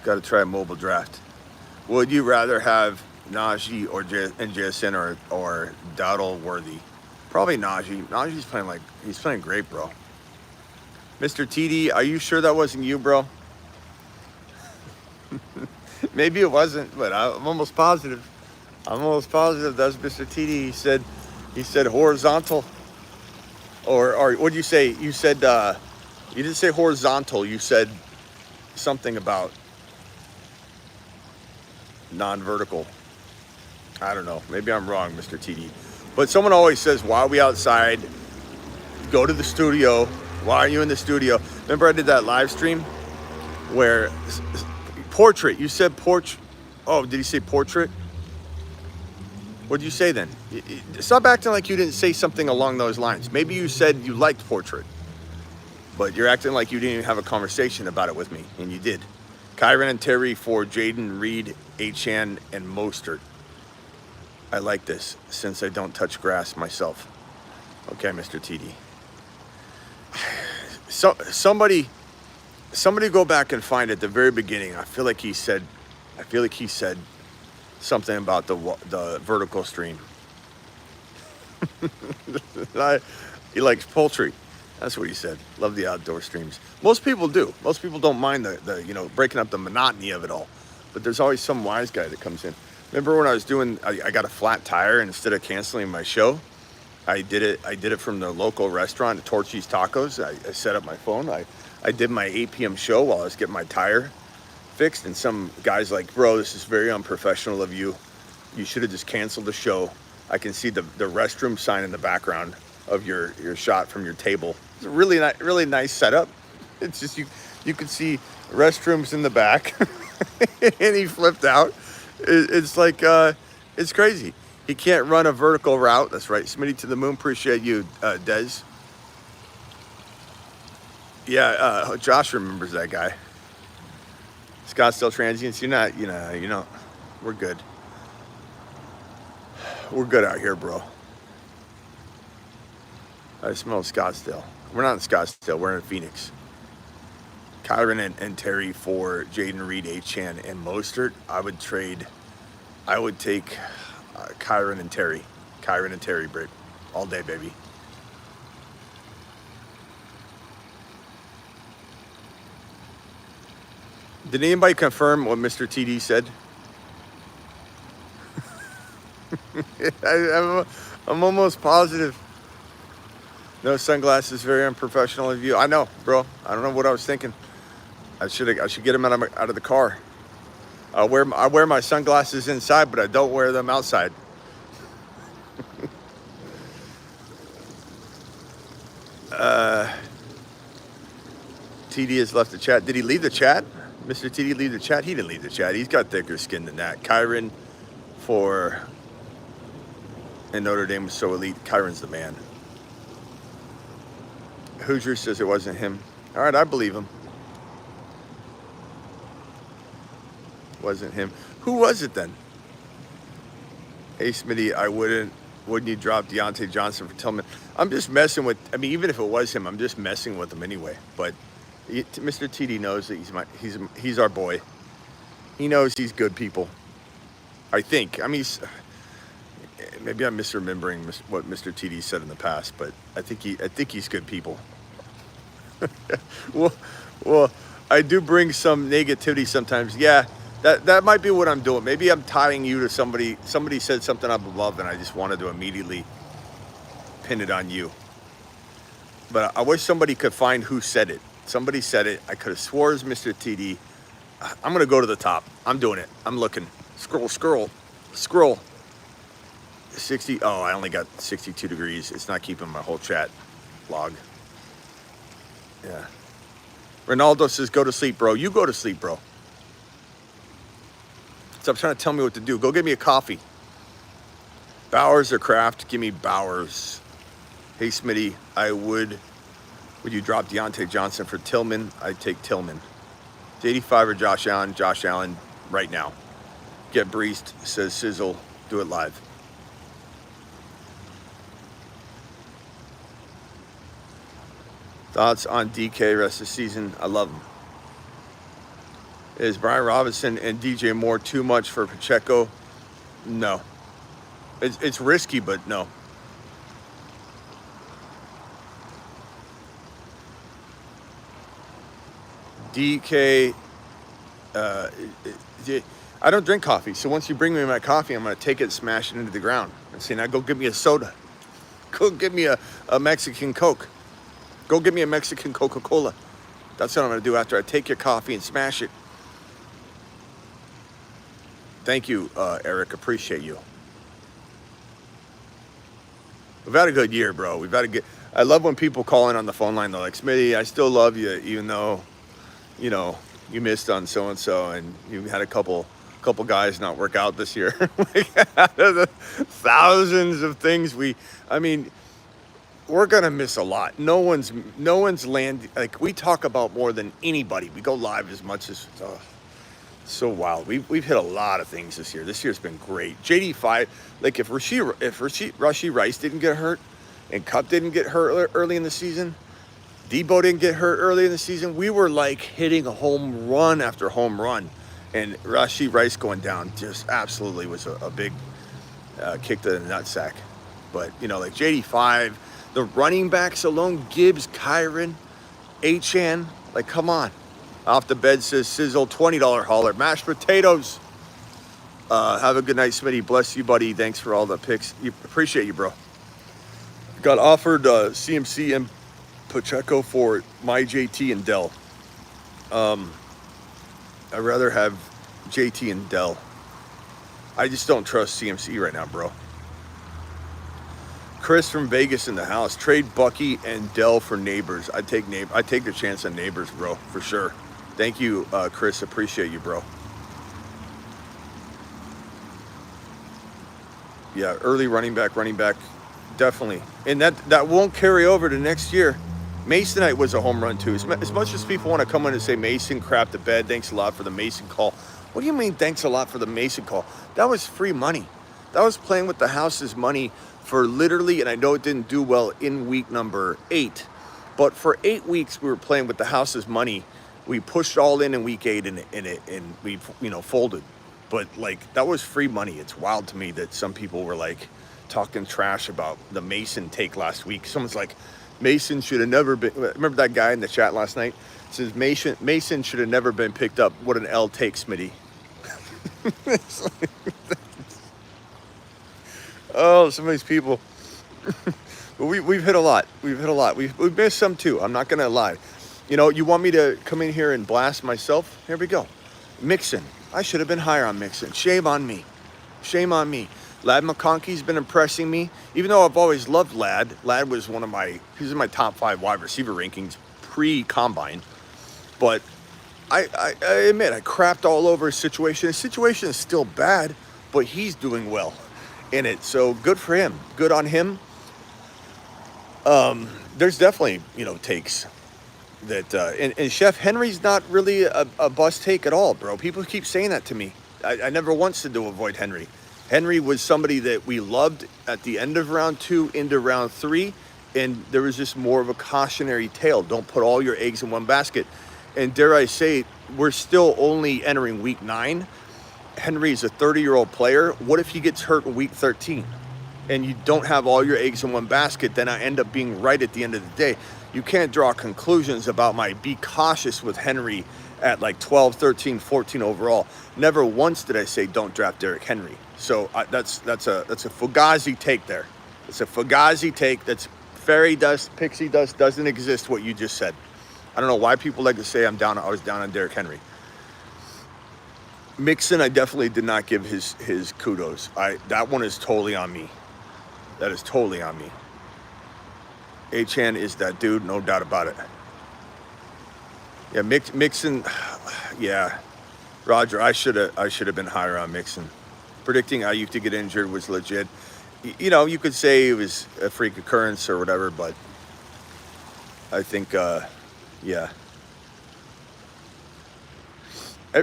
[SPEAKER 1] Got to try a mobile draft. Would you rather have Najee and JSN or Dowdle Worthy? Probably Najee. Najee's playing he's playing great, bro. Mr. TD, are you sure that wasn't you, bro? Maybe it wasn't, but I'm almost positive. I'm almost positive that's Mr. TD. He said horizontal. Or what did you say? You said you didn't say horizontal. You said something about non-vertical. I don't know. Maybe I'm wrong, Mr. TD. But someone always says, why are we outside? Go to the studio. Why are you in the studio? Remember I did that live stream where portrait. You said portrait. Oh, did he say portrait? What did you say then? Stop acting like you didn't say something along those lines. Maybe you said you liked portrait, but you're acting like you didn't even have a conversation about it with me, and you did. Kyron and Terry for Jaden, Reed, Achan, and Mostert. I like this since I don't touch grass myself. Okay, Mr. TD. So somebody go back and find at the very beginning. I feel like he said something about the vertical stream. He likes poultry. That's what he said. Love the outdoor streams. Most people do. Most people don't mind the breaking up the monotony of it all. But there's always some wise guy that comes in. Remember when I was doing, I got a flat tire, and instead of canceling my show, I did it from the local restaurant, Torchy's Tacos. I set up my phone. I did my 8 p.m. show while I was getting my tire fixed, and some guy's like, bro, this is very unprofessional of you. You should have just canceled the show. I can see the restroom sign in the background of your shot from your table. It's a really nice setup. It's just you can see restrooms in the back. And he flipped out. It's like it's crazy. He can't run a vertical route. That's right. Smitty to the moon. Appreciate you, Dez. Yeah, Josh remembers that guy. Scottsdale Transients, you're not, we're good. We're good out here, bro. I smell Scottsdale. We're not in Scottsdale, we're in Phoenix. Kyron and Terry for Jaden, Reed, Achan, and Mostert. I would take Kyron and Terry. Kyron and Terry, Britt. All day, baby. Did anybody confirm what Mr. TD said? I'm almost positive. No sunglasses, very unprofessional of you. I know, bro. I don't know what I was thinking. I should get them out of the car. I wear my sunglasses inside, but I don't wear them outside. TD has left the chat. Did he leave the chat? Mr. TD leave the chat? He didn't leave the chat. He's got thicker skin than that. Kyron and Notre Dame was so elite. Kyron's the man. Hoosier says it wasn't him. All right, I believe him. Wasn't him. Who was it then? Hey, Smitty, wouldn't you drop Deontay Johnson for Tillman? I'm just messing with, even if it was him, I'm just messing with him anyway. But Mr. TD knows that he's our boy. He knows he's good people. I think. Maybe I'm misremembering what Mr. TD said in the past, but I think he's good people. well, I do bring some negativity sometimes. Yeah, that might be what I'm doing. Maybe I'm tying you to somebody. Somebody said something up above, and I just wanted to immediately pin it on you. But I wish somebody could find who said it. Somebody said it. I could have swore it was Mr. TD. I'm going to go to the top. I'm doing it. I'm looking. Scroll. 60. Oh, I only got 62 degrees. It's not keeping my whole chat log. Yeah. Ronaldo says, go to sleep, bro. You go to sleep, bro. Stop trying to tell me what to do. Go get me a coffee. Bowers or Kraft? Give me Bowers. Hey, Smitty, would you drop Deontay Johnson for Tillman? I'd take Tillman. It's 85 or Josh Allen. Josh Allen right now. Get breezed, says Sizzle. Do it live. Thoughts on DK rest of the season? I love him. Is Brian Robinson and DJ Moore too much for Pacheco? No. It's risky, but no. DK, I don't drink coffee, so once you bring me my coffee, I'm going to take it and smash it into the ground. And say, now go get me a soda. Go get me a Mexican Coke. Go get me a Mexican Coca-Cola. That's what I'm going to do after I take your coffee and smash it. Thank you, Eric. Appreciate you. We've had a good year, bro. I love when people call in on the phone line. They're like, Smitty, I still love you, even though, you know, you missed on so-and-so and you had a couple guys not work out this year. Thousands of things we're gonna miss a lot. No one's land, like, we talk about more than anybody. We go live as much as so wild. We've hit a lot of things this year. This year's been great. JD5, like, if Rashee Rice didn't get hurt and Kupp didn't get hurt early in the season, Debo didn't get hurt early in the season, we were like hitting a home run after home run. And Rashee Rice going down just absolutely was a big kick to the nutsack. But, you know, like JD5, the running backs alone, Gibbs, Kyron, Achane, like, come on. Off the bed says Sizzle, $20 hauler. Mashed potatoes. Have a good night, Smitty. Bless you, buddy. Thanks for all the picks. Appreciate you, bro. Got offered CMC and Pacheco for my JT and Dell. I'd rather have JT and Dell. I just don't trust CMC right now, bro. Chris from Vegas in the house. Trade Bucky and Dell for Neighbors. I take the chance on Neighbors, bro, for sure. Thank you, Chris. Appreciate you, bro. Yeah, early running back, definitely. And that won't carry over to next year. Masonite was a home run, too. As much as people want to come in and say Mason crapped the bed, thanks a lot for the Mason call. What do you mean, thanks a lot for the Mason call? That was free money. That was playing with the house's money for literally, and I know it didn't do well in week number 8, but for 8 weeks we were playing with the house's money. We pushed all in week 8 and we, you know, folded. But, like, that was free money. It's wild to me that some people were, like, talking trash about the Mason take last week. Someone's like, Mason should have never been. Remember that guy in the chat last night? Says Mason should have never been picked up. What an L take, Smitty. Oh, some of these people. But we've hit a lot. We've missed some too. I'm not gonna lie. You know, you want me to come in here and blast myself? Here we go. Mixon. I should have been higher on Mixon. Shame on me. Lad McConkey's been impressing me. Even though I've always loved Lad. Lad was he's in my top 5 wide receiver rankings pre-combine. But I admit, I crapped all over his situation. His situation is still bad, but he's doing well in it. So good for him. Good on him. There's definitely, you know, takes that, and Chef Henry's not really a bust take at all, bro. People keep saying that to me. I never once said to avoid Henry. Henry was somebody that we loved at the end of round 2 into round 3, and there was just more of a cautionary tale. Don't put all your eggs in one basket. And dare I say, we're still only entering week 9. Henry's a 30-year-old player. What if he gets hurt in week 13? And you don't have all your eggs in one basket, then I end up being right at the end of the day. You can't draw conclusions about be cautious with Henry at like 12, 13, 14 overall. Never once did I say don't draft Derrick Henry. So that's a Fugazi take there. It's a Fugazi take. That's fairy dust, pixie dust. Doesn't exist what you just said. I don't know why people like to say I was down on Derrick Henry. Mixon, I definitely did not give his kudos. That one is totally on me. That is totally on me. Achane is that dude, no doubt about it. Yeah, Mixon. Yeah, Roger. I should have been higher on Mixon. Predicting Ayuk to get injured was legit. You know, you could say it was a freak occurrence or whatever, but I think, yeah.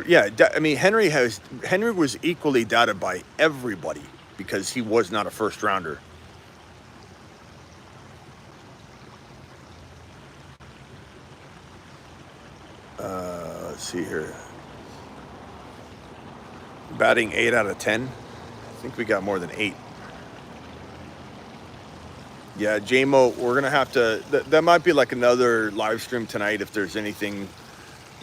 [SPEAKER 1] Yeah, I mean, Henry was equally doubted by everybody because he was not a first rounder. Let's see here. Batting 8 out of 10. I think we got more than 8. Yeah, JMO, we're going to have to, that might be like another live stream tonight if there's anything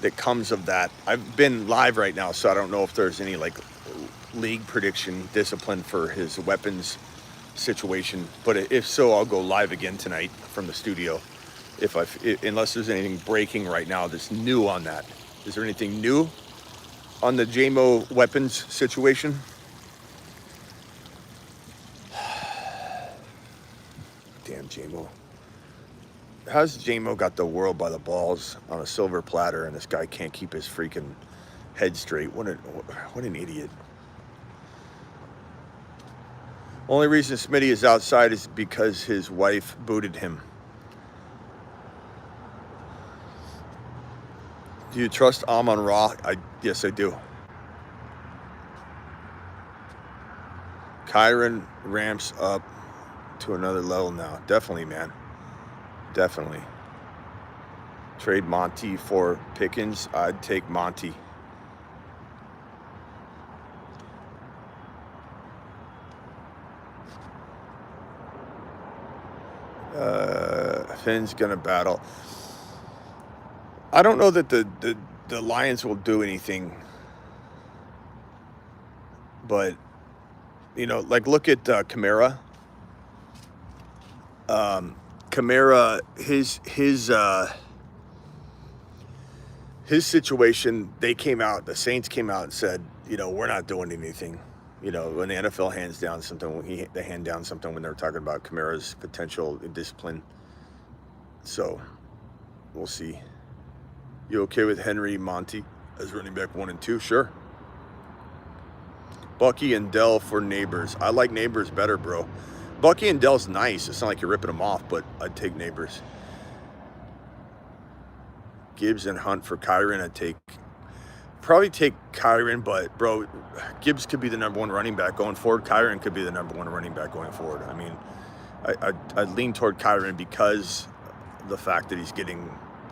[SPEAKER 1] that comes of that. I've been live right now, so I don't know if there's any like league prediction discipline for his weapons situation. But if so, I'll go live again tonight from the studio. Unless there's anything breaking right now that's new on that. Is there anything new on the JMO weapons situation? Damn JMO. How's JMO got the world by the balls on a silver platter and this guy can't keep his freaking head straight? What an idiot. Only reason Smitty is outside is because his wife booted him. Do you trust Amon Ra? Yes, I do. Kyron ramps up to another level now. Definitely, man. Definitely. Trade Monty for Pickens. I'd take Monty. Finn's gonna battle. I don't know that the Lions will do anything, but you know, like look at Kamara. Kamara, his situation. The Saints came out and said, you know, we're not doing anything. You know, when the NFL hands down something, they hand down something when they're talking about Kamara's potential discipline. So, we'll see. You okay with Henry Monty as running back 1 and 2? Sure. Bucky and Dell for Neighbors. I like Neighbors better, bro. Bucky and Dell's nice. It's not like you're ripping them off, but I'd take Neighbors. Gibbs and Hunt for Kyron. I'd probably take Kyron, but bro, Gibbs could be the number 1 running back going forward. Kyron could be the number 1 running back going forward. I mean, I'd lean toward Kyron because the fact that he's getting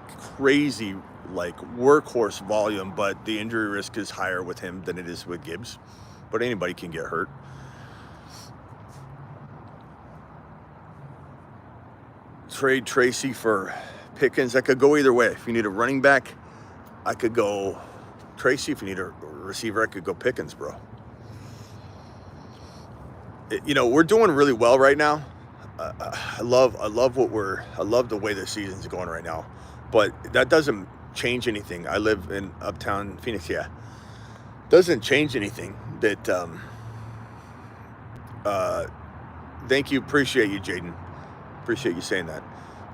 [SPEAKER 1] crazy like workhorse volume, but the injury risk is higher with him than it is with Gibbs. But anybody can get hurt. Trade Tracy for Pickens. I could go either way. If you need a running back, I could go Tracy. If you need a receiver, I could go Pickens, bro. You know, we're doing really well right now. I love the way the season's going right now, but that doesn't change anything. I live in uptown Phoenix. Yeah, doesn't change anything. That thank you, appreciate you, Jaden. Appreciate you saying that.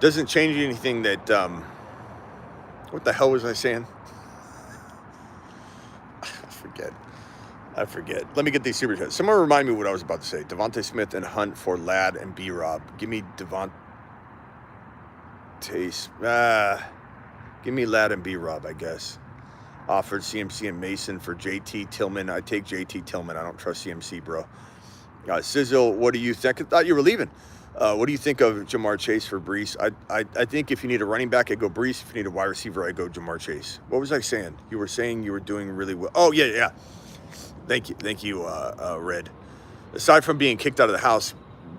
[SPEAKER 1] Doesn't change anything that what the hell was I saying? I forget. Let me get these super chats. Someone remind me what I was about to say. Devontae Smith and Hunt for Ladd and B-Rob. Give me give me Ladd and B-Rob, I guess. Offered CMC and Mason for JT Tillman. I take JT Tillman. I don't trust CMC, bro. Sizzle, what do you think? I thought you were leaving. What do you think of Jamar Chase for Brees? I think if you need a running back, I'd go Brees. If you need a wide receiver, I'd go Jamar Chase. What was I saying? You were saying you were doing really well. Oh, yeah. Thank you, Red. Aside from being kicked out of the house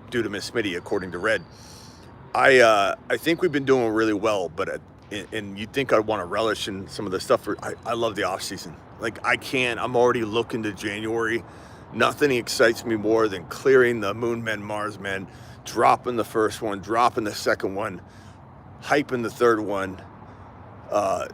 [SPEAKER 1] due to Miss Smitty, according to Red, I think we've been doing really well. But and you'd think I'd want to relish in some of the stuff. I love the offseason. Like I'm already looking to January. Nothing excites me more than clearing the Moon Men, Mars Men, dropping the first one, dropping the second one, hyping the third one.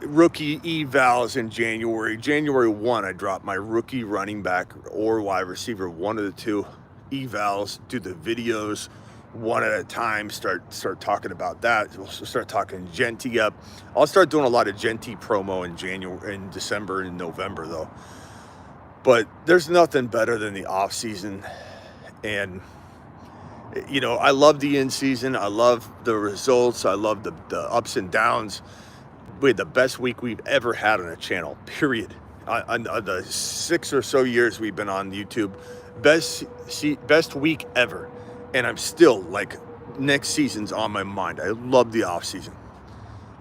[SPEAKER 1] Rookie evals in January. January 1, I dropped my rookie running back or wide receiver, one of the two evals, do the videos one at a time, start talking about that. We'll start talking Genty up. I'll start doing a lot of Genty promo in December and November though. But there's nothing better than the off season. And you know, I love the in season. I love the results. I love the ups and downs. We had the best week we've ever had on a channel, period. On the 6 or so years we've been on YouTube, best week ever. And I'm still like, next season's on my mind. I love the off season.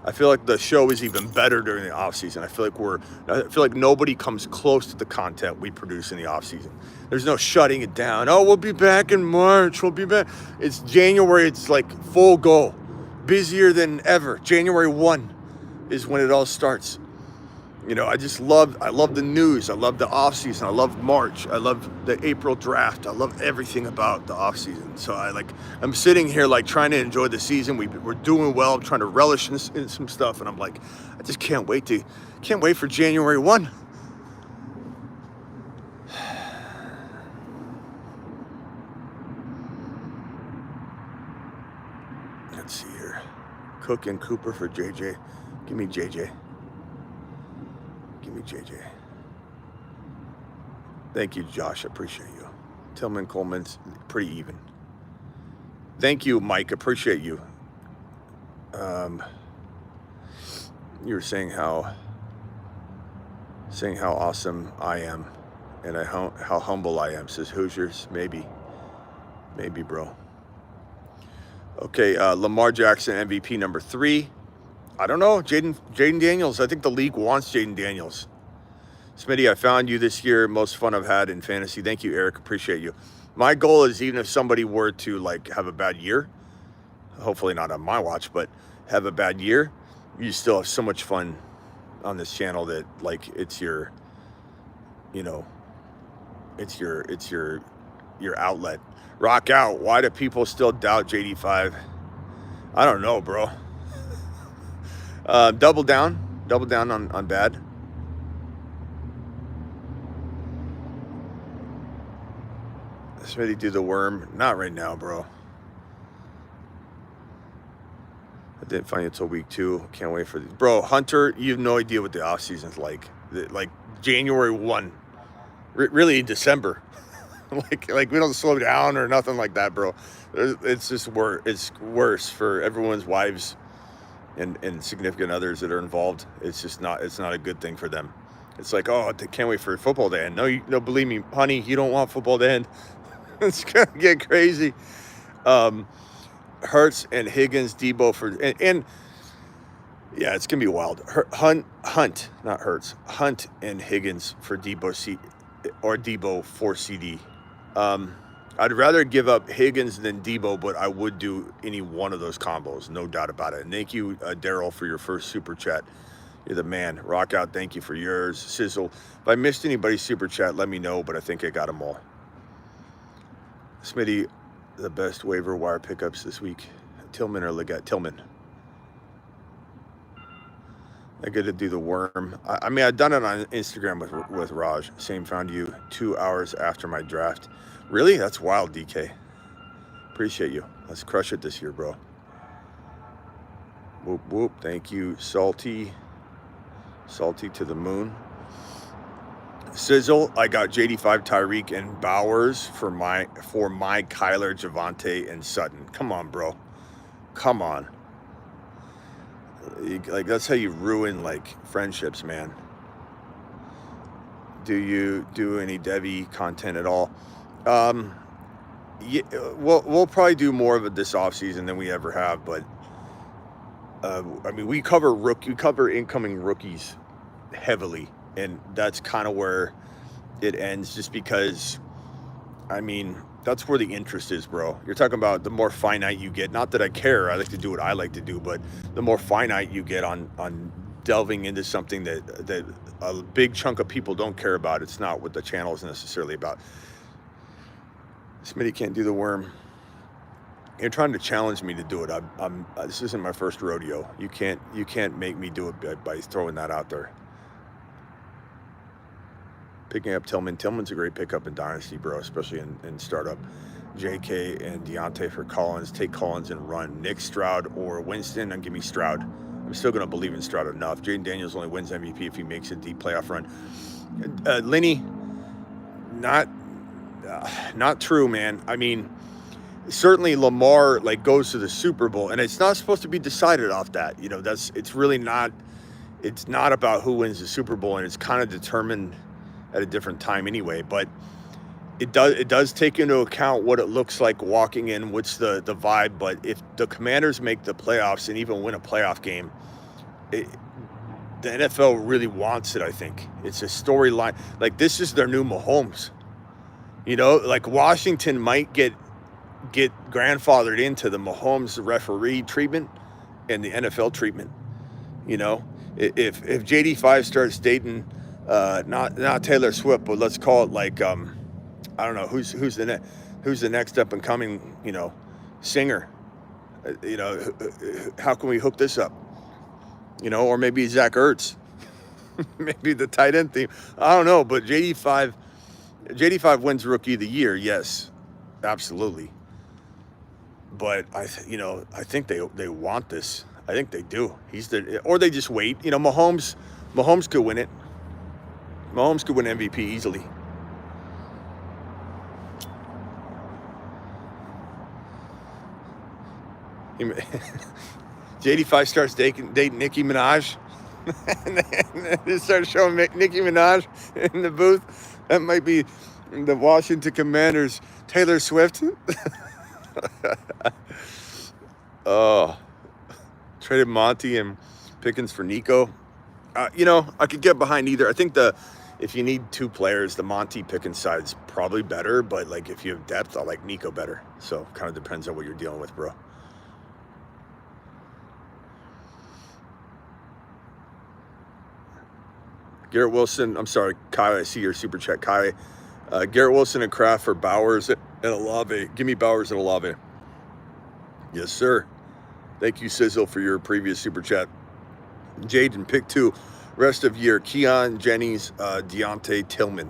[SPEAKER 1] I feel like the show is even better during the off season. I feel like nobody comes close to the content we produce in the off season. There's no shutting it down. Oh, we'll be back in March. We'll be back. It's January. It's like full go, busier than ever. January 1 is when it all starts. You know, I love the news. I love the off season. I love March. I love the April draft. I love everything about the off season. So I'm sitting here like trying to enjoy the season. We're doing well. I'm trying to relish in some stuff, and I'm like, I just can't wait for January 1. Let's see here. Cook and Cooper for JJ. Give me JJ. Give me JJ. Thank you, Josh. I appreciate you. Tillman Coleman's pretty even. Thank you, Mike. Appreciate you. You were saying how awesome I am and how humble I am. Says Hoosiers. Maybe, bro. Okay, Lamar Jackson MVP number 3. I don't know, Jaden Daniels. I think the league wants Jaden Daniels. Smitty, I found you this year. Most fun I've had in fantasy. Thank you, Eric. Appreciate you. My goal is, even if somebody were to like have a bad year, hopefully not on my watch, but have a bad year, you still have so much fun on this channel that like it's your, you know, it's your outlet. Rock out. Why do people still doubt JD5? I don't know, bro. Double down on bad. Smitty, do the worm. Not right now, bro. I didn't find it till week 2. Can't wait for the bro. Hunter, you have no idea what the off season's like. Like January 1, really December. like we don't slow down or nothing like that, bro. It's just worse. It's worse for everyone's wives and significant others that are involved. It's not a good thing for them. It's like, oh, I can't wait for football to end. No, believe me, honey, you don't want football to end. It's gonna get crazy. Hurts and Higgins, Debo and yeah, it's gonna be wild. Hunt, not Hurts. Hunt and Higgins for Debo for CD. I'd rather give up Higgins than Debo, but I would do any one of those combos, no doubt about it. And thank you, Daryl, for your first super chat. You're the man. Rock out, thank you for yours. Sizzle. If I missed anybody's super chat, let me know, but I think I got them all. Smitty, the best waiver wire pickups this week. Tillman or Leggett? Tillman. I get to do the worm. I mean, I've done it on Instagram with Raj. Same, found you 2 hours after my draft. Really? That's wild, DK. Appreciate you. Let's crush it this year, bro. Whoop, whoop. Thank you, Salty. Salty to the moon. Sizzle, I got JD5, Tyreek, and Bowers for my Kyler, Javante, and Sutton. Come on, bro. Come on. Like, that's how you ruin, like, friendships, man. Do you do any Devi content at all? Yeah, we'll probably do more of it this offseason than we ever have, but I mean, we cover incoming rookies heavily, and that's kind of where it ends, just because, I mean, that's where the interest is, bro. You're talking about the more finite you get. Not that I care. I like to do what I like to do, but the more finite you get on delving into something that a big chunk of people don't care about, it's not what the channel is necessarily about. Smitty can't do the worm. You're trying to challenge me to do it. This isn't my first rodeo. You can't make me do it by throwing that out there. Picking up Tillman. Tillman's a great pickup in Dynasty, bro, especially in startup. JK and Deontay for Collins. Take Collins and run. Nick, Stroud, or Winston, and give me Stroud. I'm still going to believe in Stroud enough. Jaden Daniels only wins MVP if he makes a deep playoff run. Lenny, not true, man. I mean, certainly Lamar like goes to the Super Bowl, and it's not supposed to be decided off that. You know, it's really not. It's not about who wins the Super Bowl, and it's kind of determined at a different time anyway. But it does take into account what it looks like walking in, what's the vibe. But if the Commanders make the playoffs and even win a playoff game, the NFL really wants it, I think. It's a storyline. Like, this is their new Mahomes. You know, like Washington might get grandfathered into the Mahomes referee treatment and the NFL treatment. You know, if JD5 starts dating not Taylor Swift, but let's call it like I don't know who's the next up and coming, you know, singer. You know, how can we hook this up? You know, or maybe Zach Ertz, maybe the tight end theme. I don't know, but JD5 wins Rookie of the Year, yes, absolutely. But I think they want this. I think they do. Or they just wait. You know, Mahomes could win it. Mahomes could win MVP easily. JD5 starts dating Nicki Minaj, and then they start showing Nicki Minaj in the booth. That might be the Washington Commanders. Taylor Swift. Oh, traded Monty and Pickens for Nico. You know, I could get behind either. I think if you need two players, the Monty Pickens side's probably better. But like if you have depth, I like Nico better. So kind of depends on what you're dealing with, bro. Garrett Wilson, I'm sorry, Kai, I see your super chat, Kai. Garrett Wilson and Kraft for Bowers and Olave. Give me Bowers and Olave. Yes, sir. Thank you, Sizzle, for your previous super chat. Jaden, pick 2. Rest of year, Keon, Jennings, Deontay, Tillman.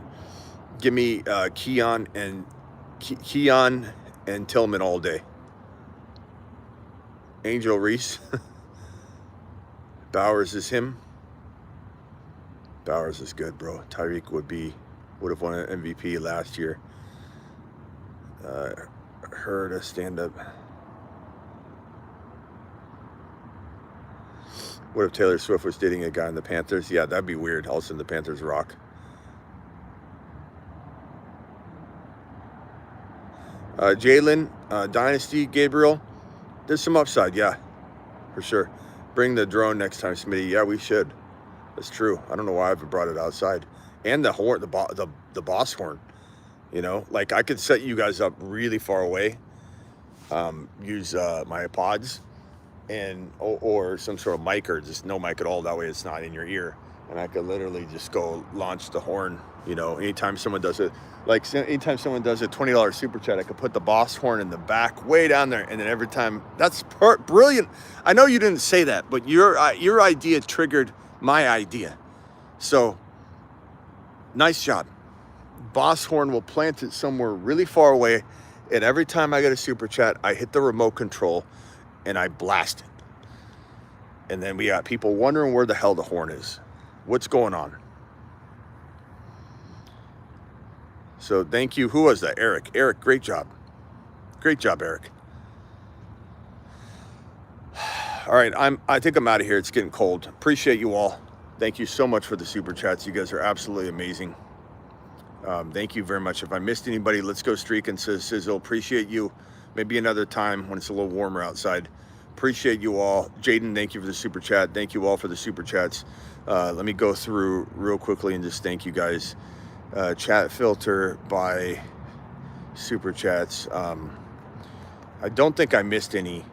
[SPEAKER 1] Give me Keon and Tillman all day. Angel Reese. Bowers is him. Bowers is good, bro. Tyreek would have won an MVP last year. Heard a stand-up. What if Taylor Swift was dating a guy in the Panthers? Yeah, that'd be weird. All of a sudden the Panthers rock. Jalen, Dynasty, Gabriel. There's some upside, yeah, for sure. Bring the drone next time, Smitty. Yeah, we should. That's true. I don't know why I haven't brought it outside. And the horn, the boss horn. You know, like I could set you guys up really far away. Use my pods and or some sort of mic or just no mic at all. That way it's not in your ear. And I could literally just go launch the horn. You know, anytime someone does a $20 super chat, I could put the boss horn in the back way down there. And then every time, that's brilliant. I know you didn't say that, but your idea triggered my idea. So nice job. Boss horn will plant it somewhere really far away, and every time I get a super chat, I hit the remote control and I blast it. And then we got people wondering where the hell the horn is. What's going on? So thank you. Who was that? Eric, great job. Great job, Eric. All right, I think I'm out of here. It's getting cold. Appreciate you all. Thank you so much for the super chats. You guys are absolutely amazing. Thank you very much. If I missed anybody, let's go streak and sizzle. Appreciate you. Maybe another time when it's a little warmer outside. Appreciate you all. Jaden, thank you for the super chat. Thank you all for the super chats. Let me go through real quickly and just thank you guys. Chat filter by super chats. I don't think I missed any.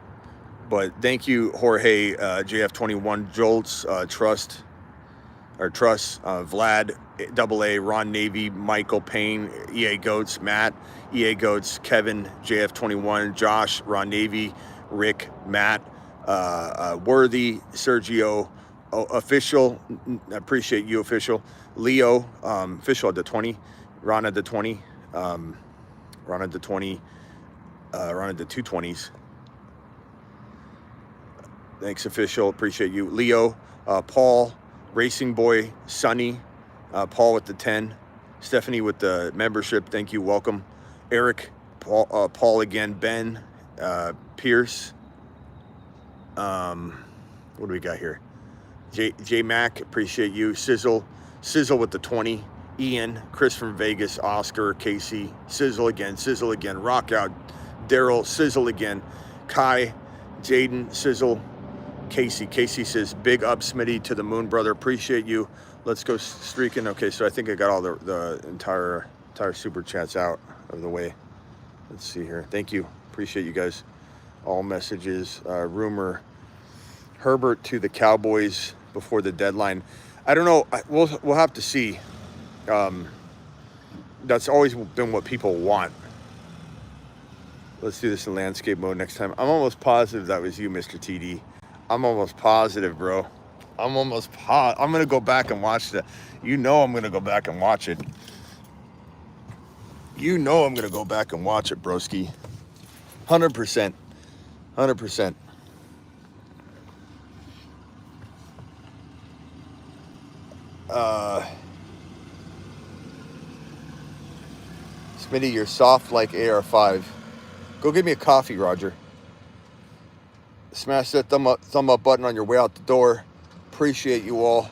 [SPEAKER 1] But thank you, Jorge, JF21, Jolts, Trust, Vlad, AA, Ron Navy, Michael Payne, EA Goats, Matt, EA Goats, Kevin, JF21, Josh, Ron Navy, Rick, Matt, Worthy, Sergio, Official, I appreciate you, Official, Leo, Official at the 20, Ron at the 20, Ron at the 20, Ron at the 220s. Thanks, Official. Appreciate you. Leo, Paul, Racing Boy, Sonny, Paul with the 10, Stephanie with the membership. Thank you. Welcome. Eric, Paul again, Ben, Pierce. What do we got here? J Mac, appreciate you. Sizzle with the 20. Ian, Chris from Vegas, Oscar, Casey, Sizzle again, Rock Out, Daryl, Sizzle again, Kai, Jaden, Sizzle, Casey. Casey says, big up, Smitty, to the moon, brother. Appreciate you. Let's go streaking. Okay, so I think I got all the entire super chats out of the way. Let's see here. Thank you. Appreciate you guys. All messages. Rumor Herbert to the Cowboys before the deadline. I don't know. We'll have to see. That's always been what people want. Let's do this in landscape mode next time. I'm almost positive that was you, Mr. TD. I'm almost positive, bro. I'm going to go back and watch that. You know I'm going to go back and watch it. You know I'm going to go back and watch it, broski. 100%. 100%. Smitty, you're soft like AR5. Go get me a coffee, Roger. Smash that thumb up button on your way out the door. Appreciate you all.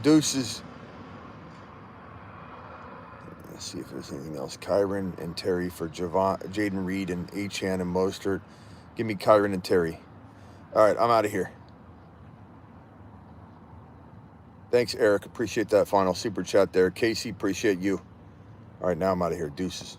[SPEAKER 1] Deuces. Let's see if there's anything else. Kyron and Terry for Jaden Reed and Achan and Mostert. Give me Kyron and Terry. All right, I'm out of here. Thanks, Eric. Appreciate that final super chat there. Casey, appreciate you. All right, now I'm out of here. Deuces.